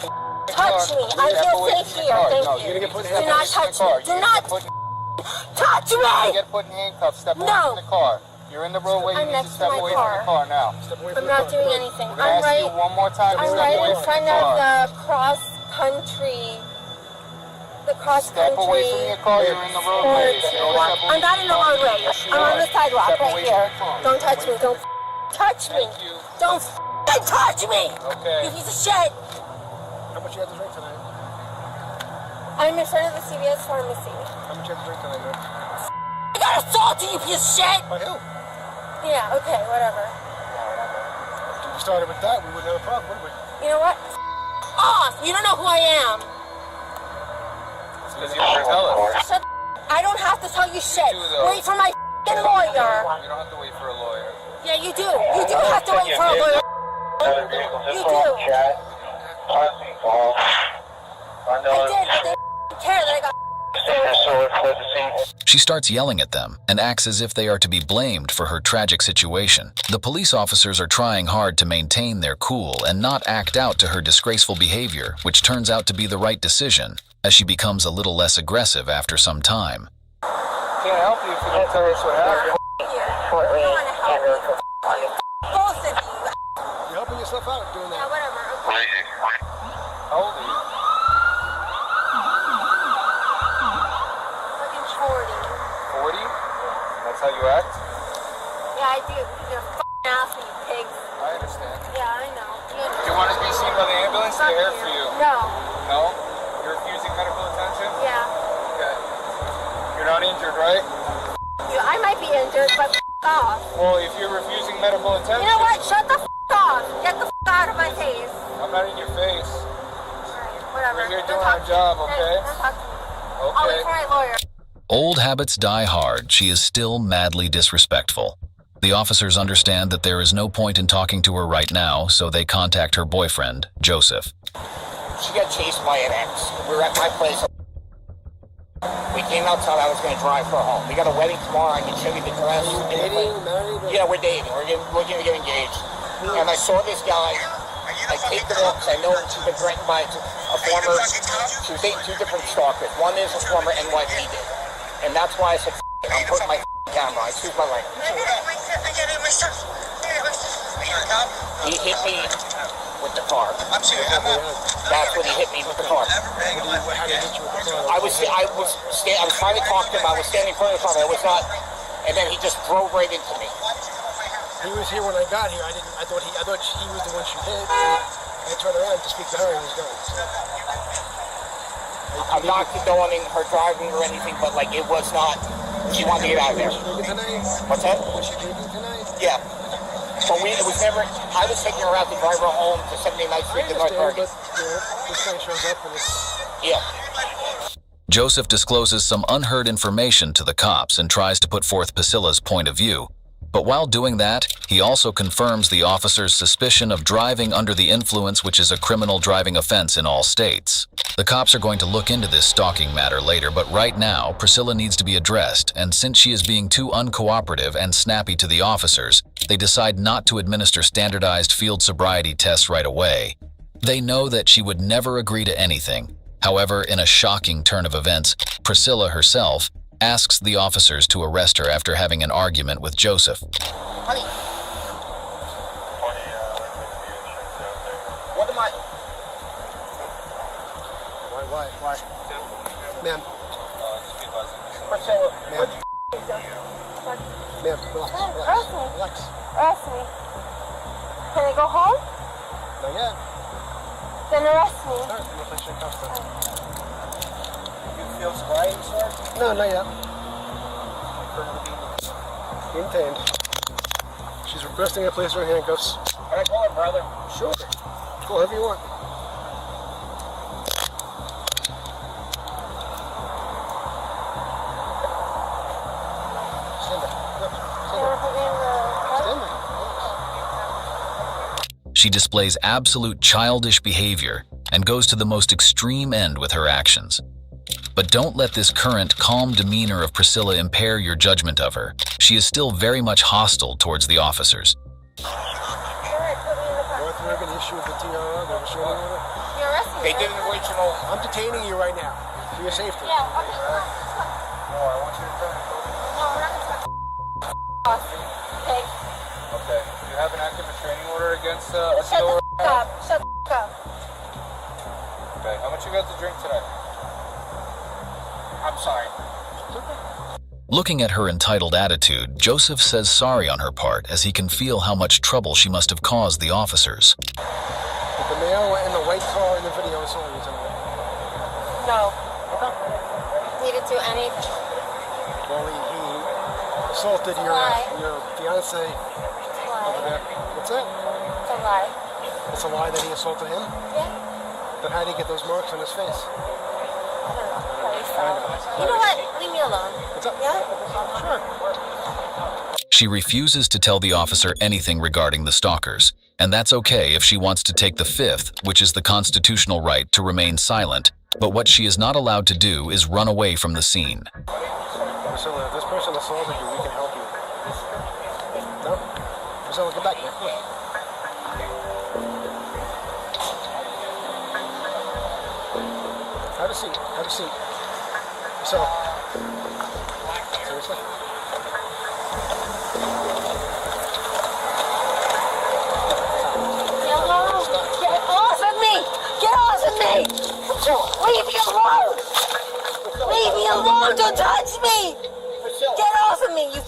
touch me. I feel safe here. Thank you. Do not touch me. Do not touch me. You get put in handcuffs. Step away No. from the car. You're in the roadway. I'm You need to next to step my away car. from the car now. I'm not doing anything. We're gonna ask you one more time to I'm step right away in from front the of car. the cross country. The cross Step country. away from your car. You're in the roadway. I'm not in the roadway. I'm on the sidewalk Step right away here. from the car. Don't touch me. Don't touch me. Don't touch me. Okay. You piece of shit. How much you have to drink tonight? I'm in front of the CVS pharmacy. How much you have to drink tonight, man? I got assaulted, you piece of shit. By who? Yeah. Okay. Whatever. If we started with that, we wouldn't have a problem, would we? You know what? Off. You don't know who I am. Because you won't tell us. Shut. I don't have to tell you shit. do, though. Wait for my lawyer. You don't have to wait for a lawyer. Yeah, you do. You do have to wait for a lawyer. You do. I did, but they didn't care that I got. She starts yelling at them and acts as if they are to be blamed for her tragic situation. The police officers are trying hard to maintain their cool and not act out to her disgraceful behavior, which turns out to be the right decision, as she becomes a little less aggressive after some time. Can't help you if you don't tell us what happened. Both of you. You're helping yourself out doing that. Yeah, whatever. How old are you? Fucking 40. 40? That's how you act? Yeah, I do. You're f***ing ass, you pigs. I understand. Yeah, I know. Do you want to be seen by the ambulance? They're here for you. No. No? You're refusing medical attention? Yeah. Okay. You're not injured, right? I might be injured, but f*** off. Well, if you're refusing medical attention... You know what? Shut the f*** off. Get the f*** out of my face. I'm not in your face. Whatever. We're here doing our job, okay? Don't talk to me. Okay. I'll wait for my lawyer. Old habits die hard. She is still madly disrespectful. The officers understand that there is no point in talking to her right now, so they contact her boyfriend, Joseph. She got chased by an ex. We were at my place. We came outside. I was going to drive her home. We got a wedding tomorrow. I can show you the dress. Are you dating, married? Yeah, we're dating. We're looking to get engaged. And I saw this guy. I take the walk because I know she's been threatened by a former. She was dating two different stalkers. One is a former NYPD. And that's why I said, I'm putting my camera. I choose my language. He hit me with the car. That's when he hit me with the car. I was trying to talk to him. I was standing in front of the car. I was not. And then he just drove right into me. He was here when I got here. I thought he was the one she hit. I turned around to speak to her and he was gone. So. I'm not condoning her driving or anything, but like it was not. She wanted to get out of there. Was she drinking tonight? What's that? Was she drinking tonight? Yeah. But it was never. I was taking her out to drive her home to 79th Street to North Bergen. But this guy shows up and it's. Yeah. Joseph discloses some unheard information to the cops and tries to put forth Priscilla's point of view. But while doing that, he also confirms the officer's suspicion of driving under the influence, which is a criminal driving offense in all states. The cops are going to look into this stalking matter later, but right now, Priscilla needs to be addressed, and since she is being too uncooperative and snappy to the officers, they decide not to administer standardized field sobriety tests right away. They know that she would never agree to anything. However, in a shocking turn of events, Priscilla herself asks the officers to arrest her after having an argument with Joseph. Honey. What am I? Why? Ma'am. Priscilla. Ma'am, relax. Arrest me. Can I go home? Not yet. Then arrest me. Alright, I'm gonna place your cuffs then. You feel sobriety, sir? No, not yet. Detained. She's requesting I place her in handcuffs. Can I call her brother? Sure. Go whatever you want. Stand there. She displays absolute childish behavior and goes to the most extreme end with her actions. But don't let this current calm demeanor of Priscilla impair your judgment of her. She is still very much hostile towards the officers. North American issue with the TRO, the restraining order. You're arresting me. They did an original. I'm detaining you right now for your safety. Yeah, okay. No, I want you to turn. No, we're not gonna talk. Okay. Okay. You have an active restraining order against a Shut store. the f*** up. Shut the f*** up. Okay. How much you got to drink today? I'm sorry. Looking at her entitled attitude, Joseph says sorry on her part as he can feel how much trouble she must have caused the officers. But the male in the white car in the video saw you tonight. No. Okay. We didn't do anything. Well, he assaulted your fiance over there. What's that? It's a lie. It's a lie that he assaulted him? Yeah. But how did he get those marks on his face? You know what? Leave me alone. What's up? Yeah? Sure. She refuses to tell the officer anything regarding the stalkers, and that's okay if she wants to take the fifth, which is the constitutional right to remain silent, but what she is not allowed to do is run away from the scene. Priscilla, if this person assaulted you, we can help you. No? Priscilla, get back here. Come on. Have a seat. Have a seat. Priscilla. Seriously? Hello? Get off of me! Get off of me! Leave me alone! Leave me alone! Don't touch me! Get off of me, you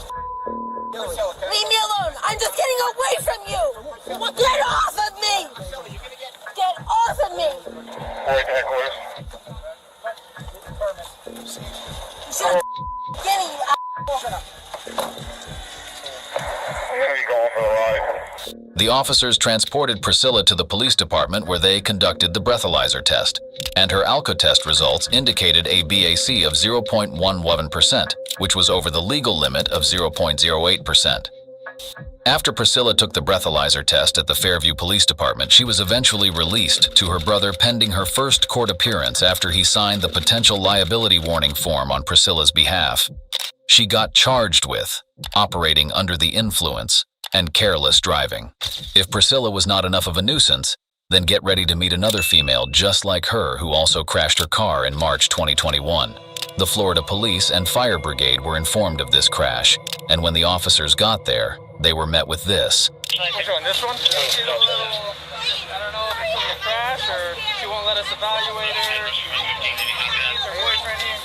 Leave me alone. I'm just getting away from you. Get off of me. Get off of me. Shut getting you, asshole. The officers transported Priscilla to the police department where they conducted the breathalyzer test, and her alcotest results indicated a BAC of 0.11%, which was over the legal limit of 0.08%. After Priscilla took the breathalyzer test at the Fairview Police Department, she was eventually released to her brother pending her first court appearance after he signed the potential liability warning form on Priscilla's behalf. She got charged with operating under the influence and careless driving. If Priscilla was not enough of a nuisance, then get ready to meet another female just like her who also crashed her car in March 2021. The Florida Police and Fire Brigade were informed of this crash, and when the officers got there, they were met with this. Which one, this one? She's a little, I don't know if it's from the crash or she won't let us evaluate her. Her boyfriend here.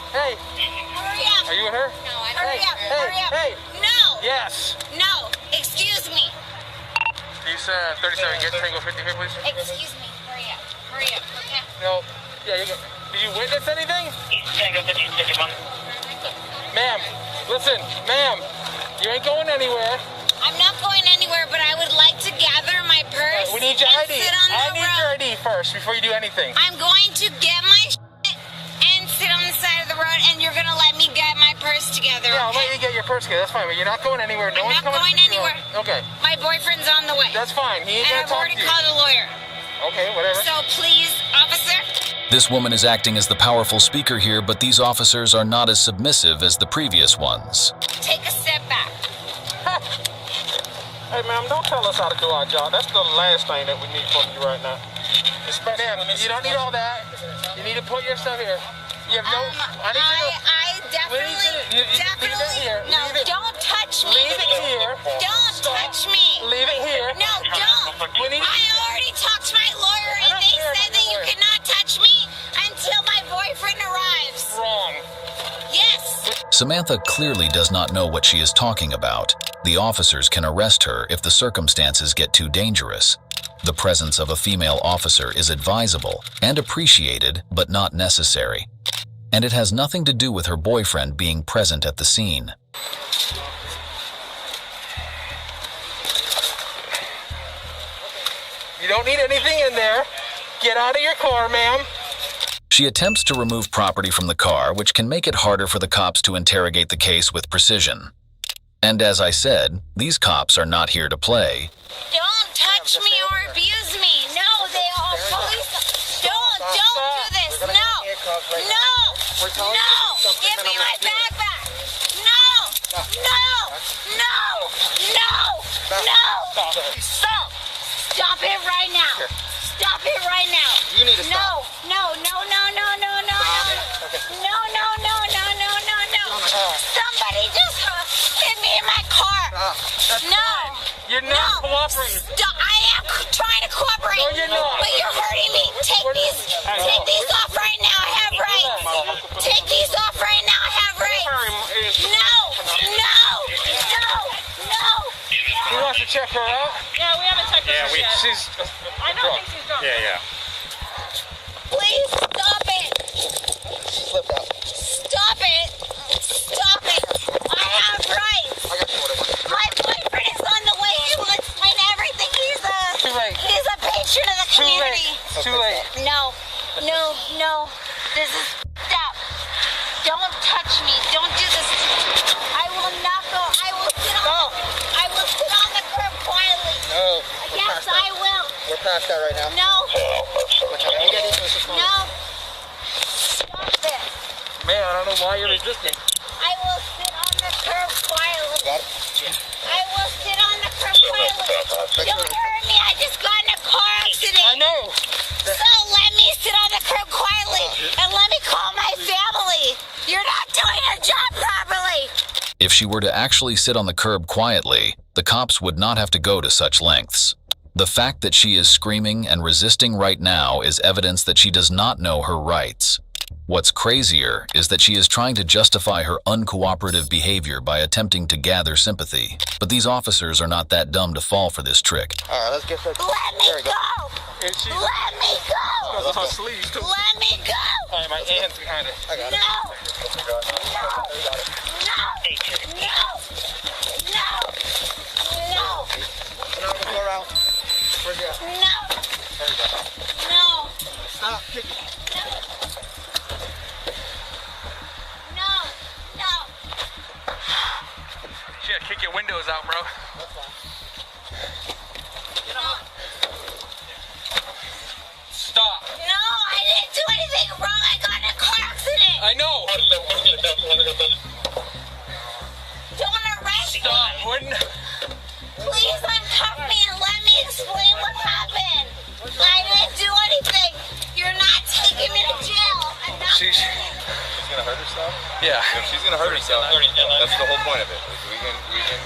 Hey. Hurry up. Are you with her? No, I don't. Hurry up. Hurry up. Hey. No. Yes. No. Excuse me. You said 37, get Tango 50 here, please. Excuse me. Hurry up. Hurry up. Okay. No. Yeah, you go. Did you witness anything? Tango 50, take your money. Ma'am, listen, ma'am, you ain't going anywhere. I'm not going anywhere, but I would like to gather my purse. We need your and ID. Sit on I the need road. your ID first before you do anything. I'm going to get my shit and sit on the side of the road, and you're gonna let me get my purse together. Yeah, I'll let you get your purse together. That's fine, but you're not going anywhere. No I'm one's not coming going anywhere. Okay. My boyfriend's on the way. That's fine. He ain't and gonna I've talk already to you. called a lawyer. Okay, whatever. So please, officer. This woman is acting as the powerful speaker here, but these officers are not as submissive as the previous ones. Take a step back. Hey, ma'am, don't tell us how to do our job. That's the last thing that we need from you right now. Ma'am, you don't need all that. You need to put your stuff here. You have no... I definitely... No, don't touch me. Leave it here. Don't touch me. Leave it here. No, don't. I already talked to my lawyer, and they said that you cannot touch me until my boyfriend arrives. Wrong. Yes. Samantha clearly does not know what she is talking about. The officers can arrest her if the circumstances get too dangerous. The presence of a female officer is advisable and appreciated, but not necessary. And it has nothing to do with her boyfriend being present at the scene. You don't need anything in there. Get out of your car, ma'am. She attempts to remove property from the car, which can make it harder for the cops to interrogate the case with precision. And as I said, these cops are not here to play. Don't touch me or abuse me. No, they are police. Don't do this. No. Give me my bag back. No. Stop. Stop it right now. Stop it right now. You need to stop. No. Somebody just hit me in my car. No. You're not cooperating. Stop. I am trying to cooperate. No, you're not. But you're hurting me. Take these off right now. I have rights. Take these off right now. I have rights. No. He wants to check her out? Yeah, we haven't checked her yet. She's I don't think she's drunk. Yeah. Please stop it. She slipped out. Stop it. I have rights. I got you what I want. My boyfriend is on the way. He will explain everything. Too late. He's a patron of the community. Too late. No. This is stop. Don't touch me. Don't do this. I will not go. I will sit on the curb quietly. No. Yes, I will. We're past that right now. No. You get these, Mrs. Sloan. No. Stop this. Man, I don't know why you're resisting. I will sit on the curb quietly. Got it? I will sit on the curb quietly. Don't hurt me. I just got in a car accident. I know. So let me sit on the curb quietly and let me call my family. You're not doing your job properly. If she were to actually sit on the curb quietly, the cops would not have to go to such lengths. The fact that she is screaming and resisting right now is evidence that she does not know her rights. What's crazier is that she is trying to justify her uncooperative behavior by attempting to gather sympathy. But these officers are not that dumb to fall for this trick. All right, let's get her. Let me go! And she's Let me go! on her sleeves too. Let me go! All right, my hand's behind it. I got it. No! No! No, go around. Where's you at? No! There you go. No! Stop kicking. No! No! She gotta kick your windows out, bro. Get off! Stop. No, I didn't do anything wrong. I got in a car accident. I know. Don't arrest me. Stop. Wouldn't. Please uncuff me and let me explain what happened. I didn't do anything. You're not taking me to jail. I'm not. She's gonna hurt herself? Yeah. If she's gonna hurt herself, that's the whole point of it. We can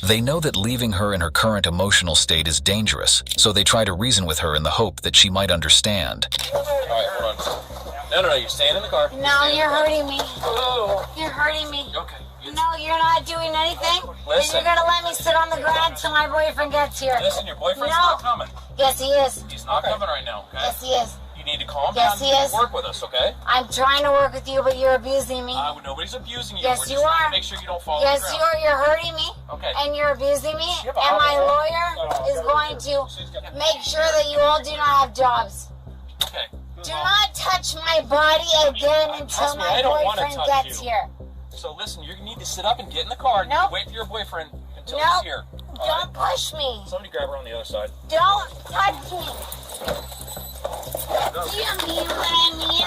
They know that leaving her in her current emotional state is dangerous, so they try to reason with her in the hope that she might understand. Alright, hold on. No, you're staying in the car. No, you're hurting me. Oh. You're hurting me. Okay. No, you're not doing anything. Listen. And you're gonna let me sit on the ground till my boyfriend gets here. Listen, your boyfriend's No. not coming. Yes, he is. He's not coming right now, okay? Yes, he is. You need to calm Yes, down he and is. work with us, okay? I'm trying to work with you, but you're abusing me. Nobody's abusing you. Yes, We're you just trying are. to make sure you don't fall Yes, on the you ground. are. You're hurting me. Okay. And you're abusing me. Yeah, but And my I'll- lawyer is going to make sure that you all do not have jobs. Okay. Do not touch my body again until Trust me, my I don't wanna boyfriend touch gets you. here. So listen, you need to sit up and get in the car and Nope. wait for your boyfriend until Nope. he's here. Don't push me. Somebody grab her on the other side. Don't touch me. Do you mean what I mean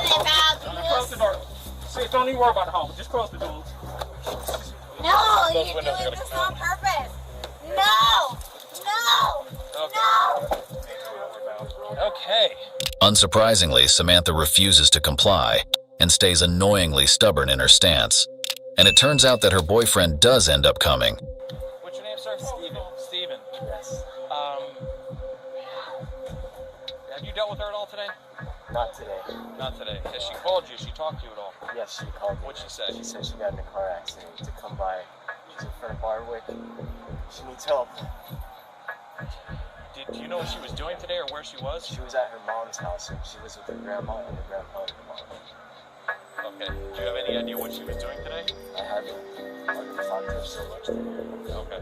Close the about door. See, don't even worry about home. Just close the door. No, Those you're windows are doing gonna this on purpose. No! No! No! Okay. Unsurprisingly, Samantha refuses to comply and stays annoyingly stubborn in her stance. And it turns out that her boyfriend does end up coming. What's your name, sir? Steven. Steven. Yes. Have you dealt with her at all today? Not today. Not today. Has she called you? She talked to you at all? Yes, she called me. What'd she say? She said she got in a car accident to come by. She's in front of Barwick. She needs help. Do you know what she was doing today or where she was? She was at her mom's house and she was with her grandma and her grandpa and her mom. Okay. Do you have any idea what she was doing today? I haven't. I've talked to her so much today. Okay.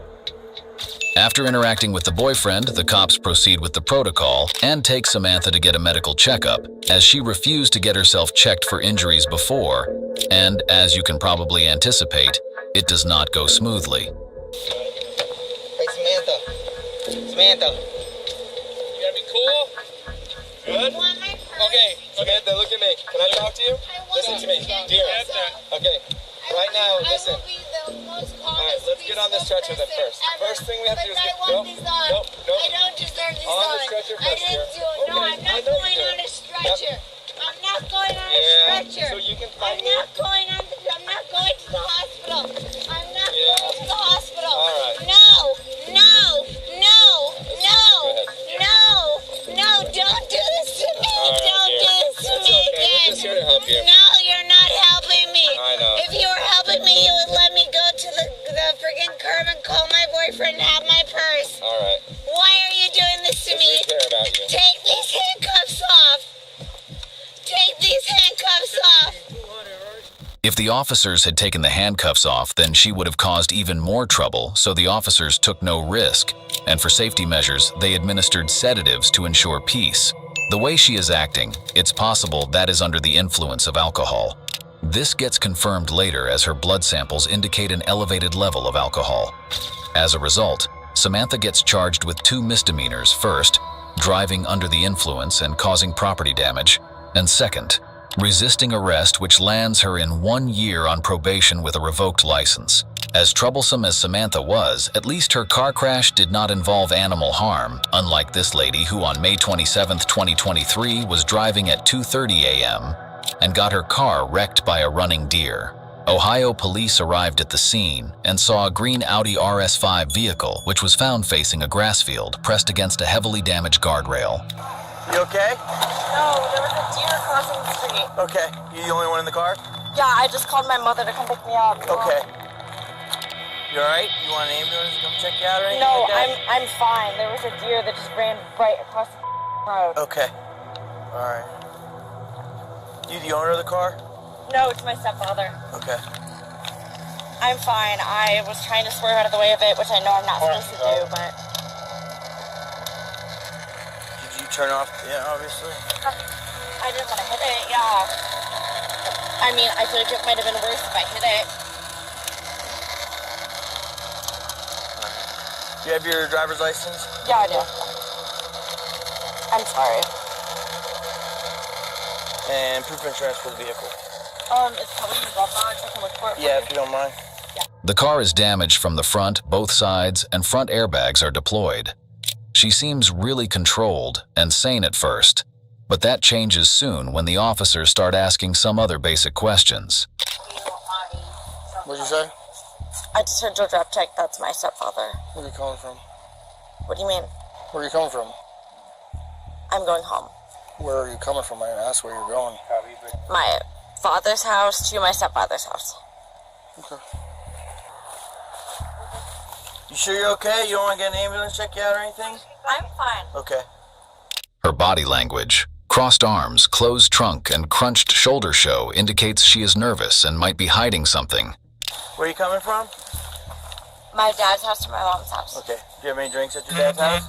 After interacting with the boyfriend, the cops proceed with the protocol and take Samantha to get a medical checkup, as she refused to get herself checked for injuries before, and as you can probably anticipate, it does not go smoothly. Hey, Samantha. Samantha. You gotta be cool. Good? Okay, Samantha, look at me. Can I talk to you? Listen to me. Dear. Okay. Right now, listen. Alright, let's get on the stretcher then first. First thing we have to do is get... Nope, nope, nope. I don't deserve these On on. the stretcher I first, didn't dear. do it. No, Okay, I'm I not know going you on did. a stretcher. I'm not going on a Yeah, stretcher. so you can fight I'm me? not going on. I'm not going to the hospital. I'm not going to the hospital. All right. No, no, no, no, no, don't do this to me. All right, Don't do dear. this to That's me okay. again. We're just here to help you. No, you're not helping me. I know. If you were helping me, you would let me go to the freaking curb and call my boyfriend and have my purse. All right. Why are you doing this to me? We care about you. Take these handcuffs off. Take these handcuffs off. If the officers had taken the handcuffs off, then she would have caused even more trouble, so the officers took no risk, and for safety measures, they administered sedatives to ensure peace. The way she is acting, it's possible that is under the influence of alcohol. This gets confirmed later as her blood samples indicate an elevated level of alcohol. As a result, Samantha gets charged with 2 misdemeanors. First, driving under the influence and causing property damage, and second, resisting arrest, which lands her in 1 year on probation with a revoked license. As troublesome as Samantha was, at least her car crash did not involve animal harm, unlike this lady who on May 27, 2023 was driving at 2:30 a.m. and got her car wrecked by a running deer. Ohio police arrived at the scene and saw a green Audi RS5 vehicle which was found facing a grass field pressed against a heavily damaged guardrail. You okay? No, there was Okay. You the only one in the car? Yeah, I just called my mother to come pick me up. Okay. You alright? You want an ambulance to come check you out or anything No, like that? I'm fine. There was a deer that just ran right across the road. Okay. Alright. You the owner of the car? No, it's my stepfather. Okay. I'm fine. I was trying to swerve out of the way of it, which I know I'm not supposed to do, but... Did you turn off? Yeah, obviously. I didn't want to hit it, yeah. I mean, I feel like it might have been worse if I hit it. Do you have your driver's license? Yeah, I do. I'm sorry. And proof of insurance for the vehicle. It's probably in the glove box. I can look for it. Yeah, if you don't mind. The car is damaged from the front, both sides, and front airbags are deployed. She seems really controlled and sane at first, but that changes soon when the officers start asking some other basic questions. What'd you say? I just heard Joe drop check. That's my stepfather. Where are you coming from? What do you mean? Where are you coming from? I'm going home. Where are you coming from? I didn't ask where you're going. My father's house to my stepfather's house. Okay. You sure you're okay? You don't want to get an ambulance check you out or anything? I'm fine. Okay. Her body language, crossed arms, closed trunk, and crunched shoulder show indicates she is nervous and might be hiding something. Where are you coming from? My dad's house to my mom's house. Okay. Do you have any drinks at your dad's house?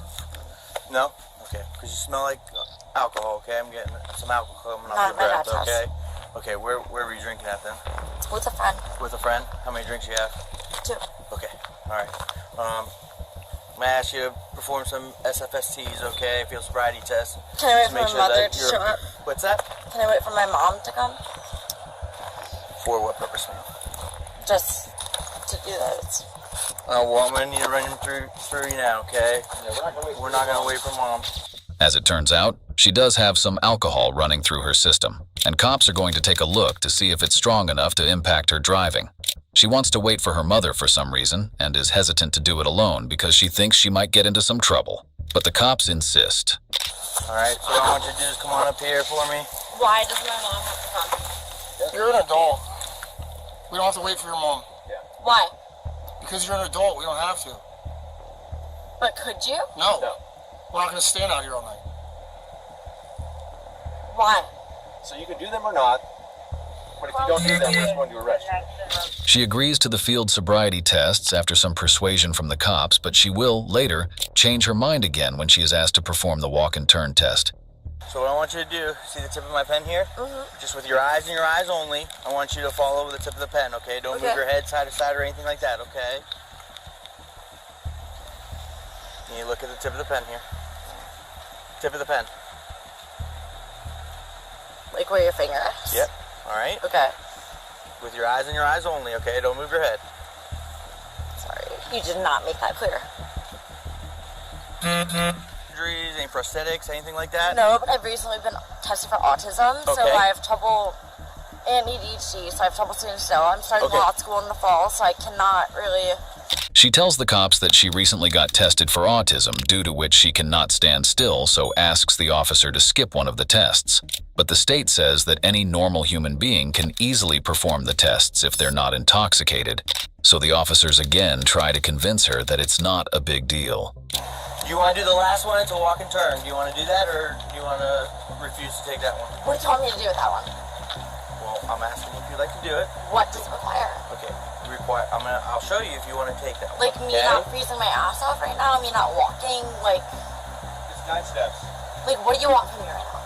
No? Okay. Because you smell like alcohol, okay? I'm getting some alcohol coming off your breath, okay? Okay, where were you drinking at then? With a friend. With a friend? How many drinks you have? 2. Okay. Alright. I'm gonna ask you to perform some SFSTs, okay? Field sobriety test. Can I wait Just for my mother to you're- show up? What's that? Can I wait for my mom to come? For what purpose, ma'am? Just to do that. Well, I'm gonna need to run him through you now, okay? We're not gonna wait for mom. As it turns out, she does have some alcohol running through her system, and cops are going to take a look to see if it's strong enough to impact her driving. She wants to wait for her mother for some reason, and is hesitant to do it alone because she thinks she might get into some trouble. But the cops insist. Alright, so what I want you to do is come on up here for me. Why does my mom have to come? You're an adult. We don't have to wait for your mom. Why? Because you're an adult, we don't have to. But could you? No. We're not going to stand out here all night. Why? So you can do them or not, but if you don't do them, we're just going to arrest you. She agrees to the field sobriety tests after some persuasion from the cops, but she will, later, change her mind again when she is asked to perform the walk and turn test. So what I want you to do, see the tip of my pen here? Just with your eyes and your eyes only, I want you to follow the tip of the pen, okay? Don't move your head side to side or anything like that, okay? And you look at the tip of the pen here. Tip of the pen. Like where your finger is? Yep. Alright? Okay. With your eyes and your eyes only, okay? Don't move your head. Sorry. You did not make that clear. Injuries, any prosthetics, anything like that? No, but I've recently been tested for autism, so I have trouble, and ADHD, so I have trouble sitting still. I'm starting law school in the fall, so I cannot really... She tells the cops that she recently got tested for autism, due to which she cannot stand still, so asks the officer to skip one of the tests. But the state says that any normal human being can easily perform the tests if they're not intoxicated. So the officers again try to convince her that it's not a big deal. Do you want to do the last one? It's a walk and turn. Do you want to do that, or do you want to refuse to take that one? What do you want me to do with that one? Well, I'm asking if you'd like to do it. What does it require? Okay. I'll show you if you want to take that one. Like me not freezing my ass off right now, me not walking, like... It's 9 steps. Like, what do you want from me right now?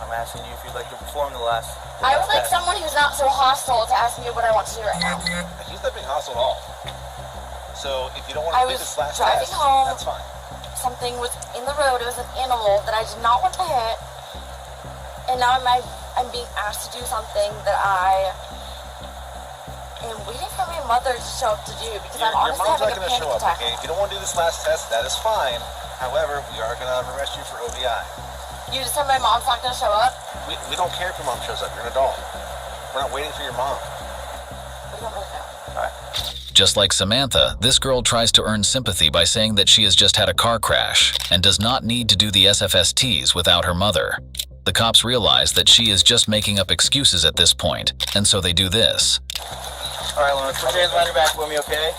I'm asking you if you'd like to perform the last I would like test. someone who's not so hostile to ask me what I want to do right now. He's not being hostile at all. So if you don't want I to do was this last driving test, home. that's fine. Something was in the road. It was an animal that I did not want to hit. And now I'm being asked to do something that I am waiting for my mother to show up to do because I'm honestly Your mom's having not a going to panic show up, attack. okay? If you don't want to do this last test, that is fine. However, we are going to arrest you for OVI. You just said my mom's not going to show up? We don't care if your mom shows up. You're an adult. We're not waiting for your mom. What do you want me to do? All right. Just like Samantha, this girl tries to earn sympathy by saying that she has just had a car crash and does not need to do the SFSTs without her mother. The cops realize that she is just making up excuses at this point, and so they do this. All right, Lawrence, put your hands behind your back with me, okay?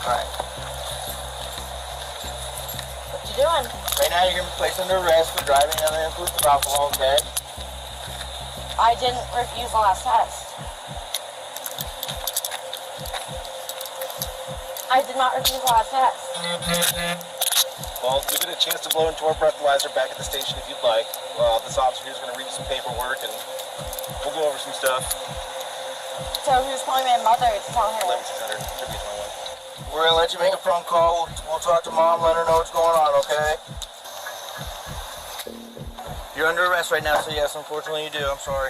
All right. What you doing? Right now, you're going to be placed under arrest for driving under the influence of alcohol, okay? I didn't refuse the last test. I did not refuse the last test. Well, you get a chance to blow into our breathalyzer back at the station if you'd like. This officer here is going to read you some paperwork and we'll go over some stuff. So who's calling my mother to tell her? 11600, should be 21. We're going to let you make a phone call. We'll talk to Mom, let her know what's going on, okay? You're under arrest right now, so yes, unfortunately you do. I'm sorry.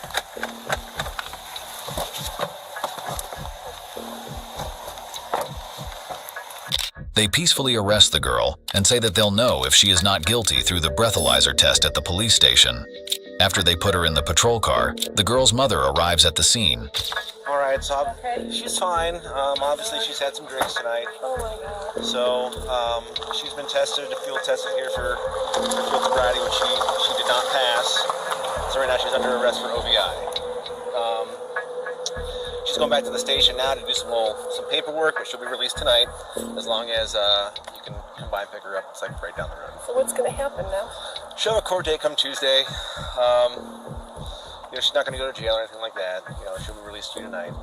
They peacefully arrest the girl and say that they'll know if she is not guilty through the breathalyzer test at the police station. After they put her in the patrol car, the girl's mother arrives at the scene. All right, so she's fine. Obviously, she's had some drinks tonight. Oh my God. So she's been tested, field tested here for field sobriety, which she did not pass. So right now she's under arrest for OVI. She's going back to the station now to do some paperwork, but she'll be released tonight as long as you can come by and pick her up. It's like right down the road. So what's going to happen now? She'll have a court date come Tuesday. She's not going to go to jail or anything like that. She'll be released to you tonight.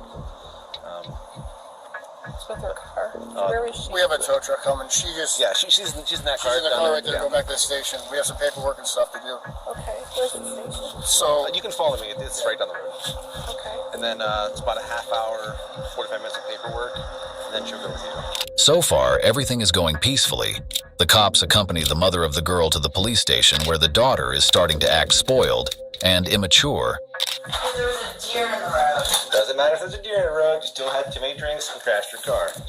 What's with her car? Where is she? We have a tow truck coming. She's in that car. She's in that car right there. Go back to the station. We have some paperwork and stuff to do. Okay, where's the station? So you can follow me. It's right down the road. Okay. And then it's about a half hour, 45 minutes of paperwork, and then she'll go with you. So far, everything is going peacefully. The cops accompany the mother of the girl to the police station where the daughter is starting to act spoiled and immature. There was a deer in the road. Doesn't matter if there's a deer in the road, you still had too many drinks and crashed your car. So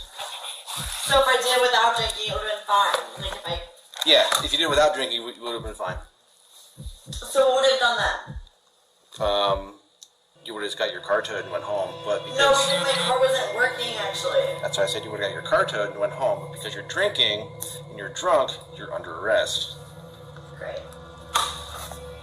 if I did it without drinking, it would have been fine. Like if I... Yeah, if you did it without drinking, you would have been fine. So what would have done that? You would have just got your car towed and went home, but because... No, because my car wasn't working, actually. That's why I said you would have got your car towed and went home, but because you're drinking and you're drunk, you're under arrest. Great.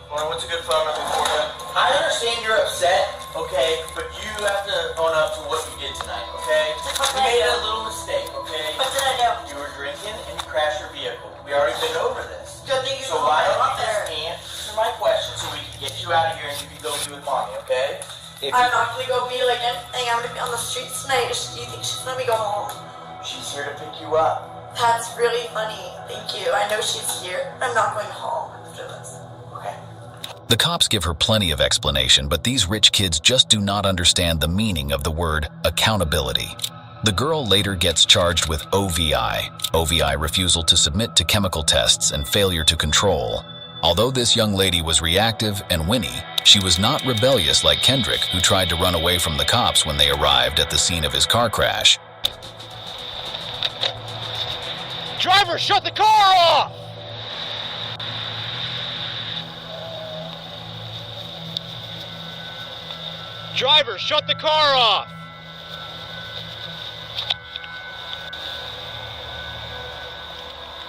What's a good phone number for you? I understand you're upset, okay, but you have to own up to what you did tonight, okay? You made a little mistake, okay? What did I do? You were drinking and you crashed your vehicle. We already been over this. Good thing you so why don't you just answer my question so we can get you out of here and you can go be with mommy, okay? I'm not gonna go be like anything. I'm gonna be on the streets tonight. Do you think she's gonna be going home? She's here to pick you up. That's really funny. Thank you. I know she's here. I'm not going home after this. Okay. The cops give her plenty of explanation, but these rich kids just do not understand the meaning of the word accountability. The girl later gets charged with OVI, refusal to submit to chemical tests and failure to control. Although this young lady was reactive and whinny, she was not rebellious like Kendrick, who tried to run away from the cops when they arrived at the scene of his car crash. Driver, shut the car off! Driver, shut the car off!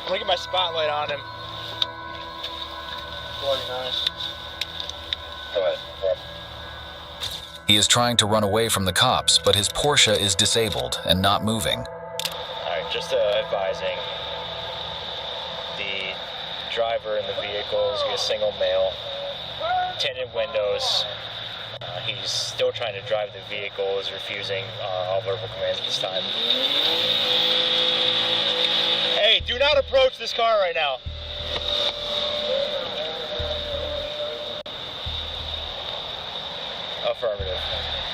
I'm gonna get my spotlight on him. He is trying to run away from the cops, but his Porsche is disabled and not moving. Alright, just advising. The driver in the vehicle is a single male, tinted windows. He's still trying to drive the vehicle, is refusing all verbal commands at this time. Hey, do not approach this car right now. Affirmative.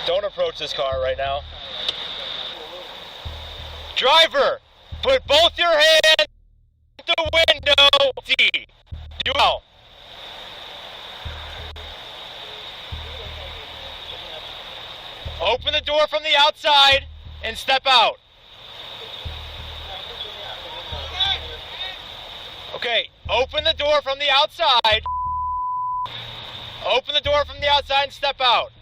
Don't approach this car right now. Driver, put both your hands out the window. Do well. Open the door from the outside and step out. Okay, open the door from the outside. Open the door from the outside and step out.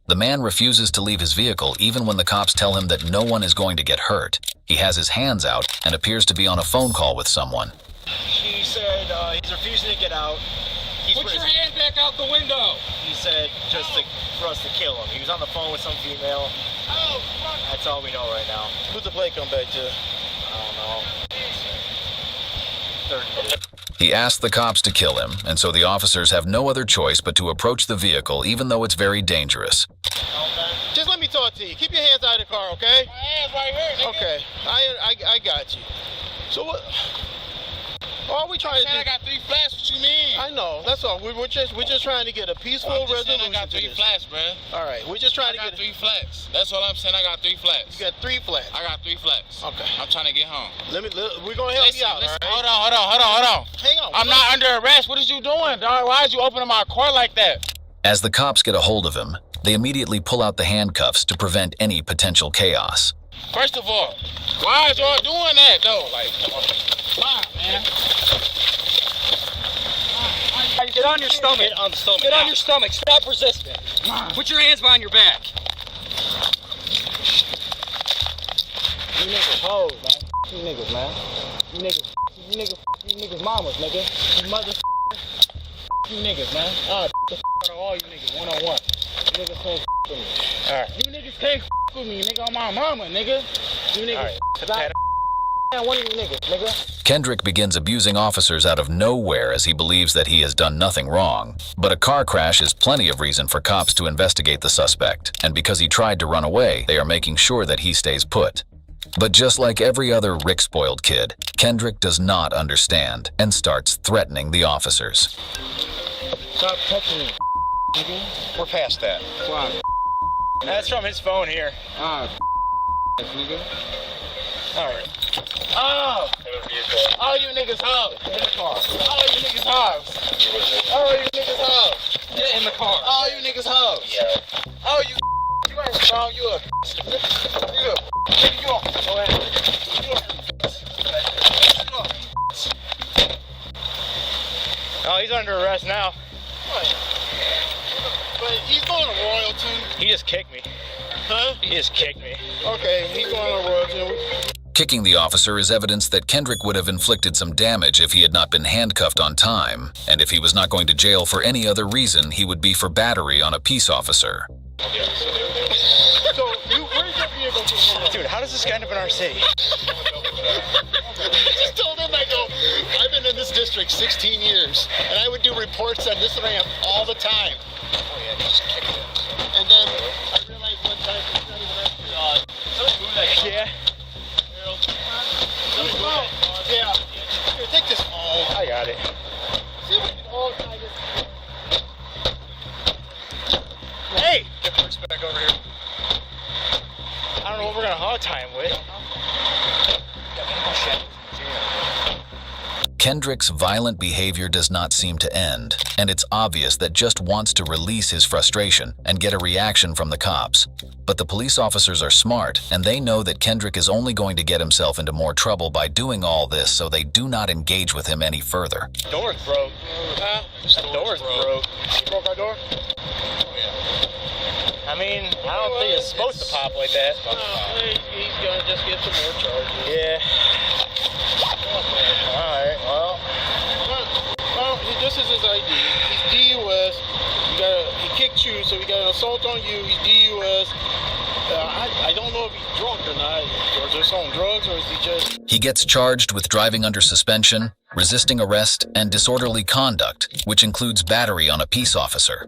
The man refuses to leave his vehicle even when the cops tell him that no one is going to get hurt. He has his hands out and appears to be on a phone call with someone. She said he's refusing to get out. Put your hand back out the window. He said for us to kill him. He was on the phone with some female. Oh, fuck. That's all we know right now. Who's the plate come back to? I don't know. 30. He asked the cops to kill him, and so the officers have no other choice but to approach the vehicle even though it's very dangerous. Just let me talk to you. Keep your hands out of the car, okay? My hands right here, nigga. Okay, I got you. So what? All we trying to do? I got 3 flats. What you mean? I know. That's all. We're just trying to get a peaceful resolution. I got 3 flats, man. All right. We're just trying to get 3 flats. That's what I'm saying. I got 3 flats. You got 3 flats. I got 3 flats. Okay. I'm trying to get home. We're gonna help you out. Listen. All right? Hold on. Hang on. I'm not under arrest. What is you doing, dog? Why is you opening my car like that? As the cops get a hold of him, they immediately pull out the handcuffs to prevent any potential chaos. First of all, why is y'all doing that though? Like, why, man? Get on your stomach. Get on the stomach. Get on your stomach. Stop resisting. Put your hands behind your back. You niggas hoes, man. You niggas, man. You niggas mamas, nigga. You mother. You niggas, man. Alright, the out of all you niggas, one-on-one. You niggas can't with me. Alright. You niggas can't with me, nigga, on my mama, nigga. You niggas stop. One of you niggas, nigga. Kendrick begins abusing officers out of nowhere as he believes that he has done nothing wrong. But a car crash is plenty of reason for cops to investigate the suspect, and because he tried to run away, they are making sure that he stays put. But just like every other Rick-spoiled kid, Kendrick does not understand and starts threatening the officers. Stop touching me, nigga. We're past that. Why? That's from his phone here. Nigga. Alright. Oh! All you niggas hoes. Get in the car. All you niggas hoes. All you niggas hoes. Get in the car. All you niggas hoes. Yeah. Oh, you ain't strong. You a Go ahead. Oh, he's under arrest now. What? But he's going to Royalton. He just kicked me. Huh? He just kicked me. Okay, he's going to Royalton. Kicking the officer is evidence that Kendrick would have inflicted some damage if he had not been handcuffed on time, and if he was not going to jail for any other reason, he would be for battery on a peace officer. So, where's that vehicle? Dude, how does this guy end up in our city? I just told him, I've been in this district 16 years, and I would do reports on this ramp all the time. Oh yeah, just kicked him. And then I realized one time it's not even that. Yeah. Yeah. Here, take this. Oh, I got it. See if we can all tie this. Hey! Get Brooks back over here. I don't know what we're gonna hog tie him with. Kendrick's violent behavior does not seem to end, and it's obvious that just wants to release his frustration and get a reaction from the cops. But the police officers are smart, and they know that Kendrick is only going to get himself into more trouble by doing all this, so they do not engage with him any further. Door's broke. Huh? That door's broke. You broke our door? Oh, yeah. I mean, I don't think it's supposed to pop like that. He's gonna just get some more charges. Yeah. Alright, well, this is his ID. He's DUS. He kicked you, so we got an assault on you. He's DUS. I don't know if he's drunk or not. Or is this on drugs, or is he just... He gets charged with driving under suspension, resisting arrest, and disorderly conduct, which includes battery on a peace officer.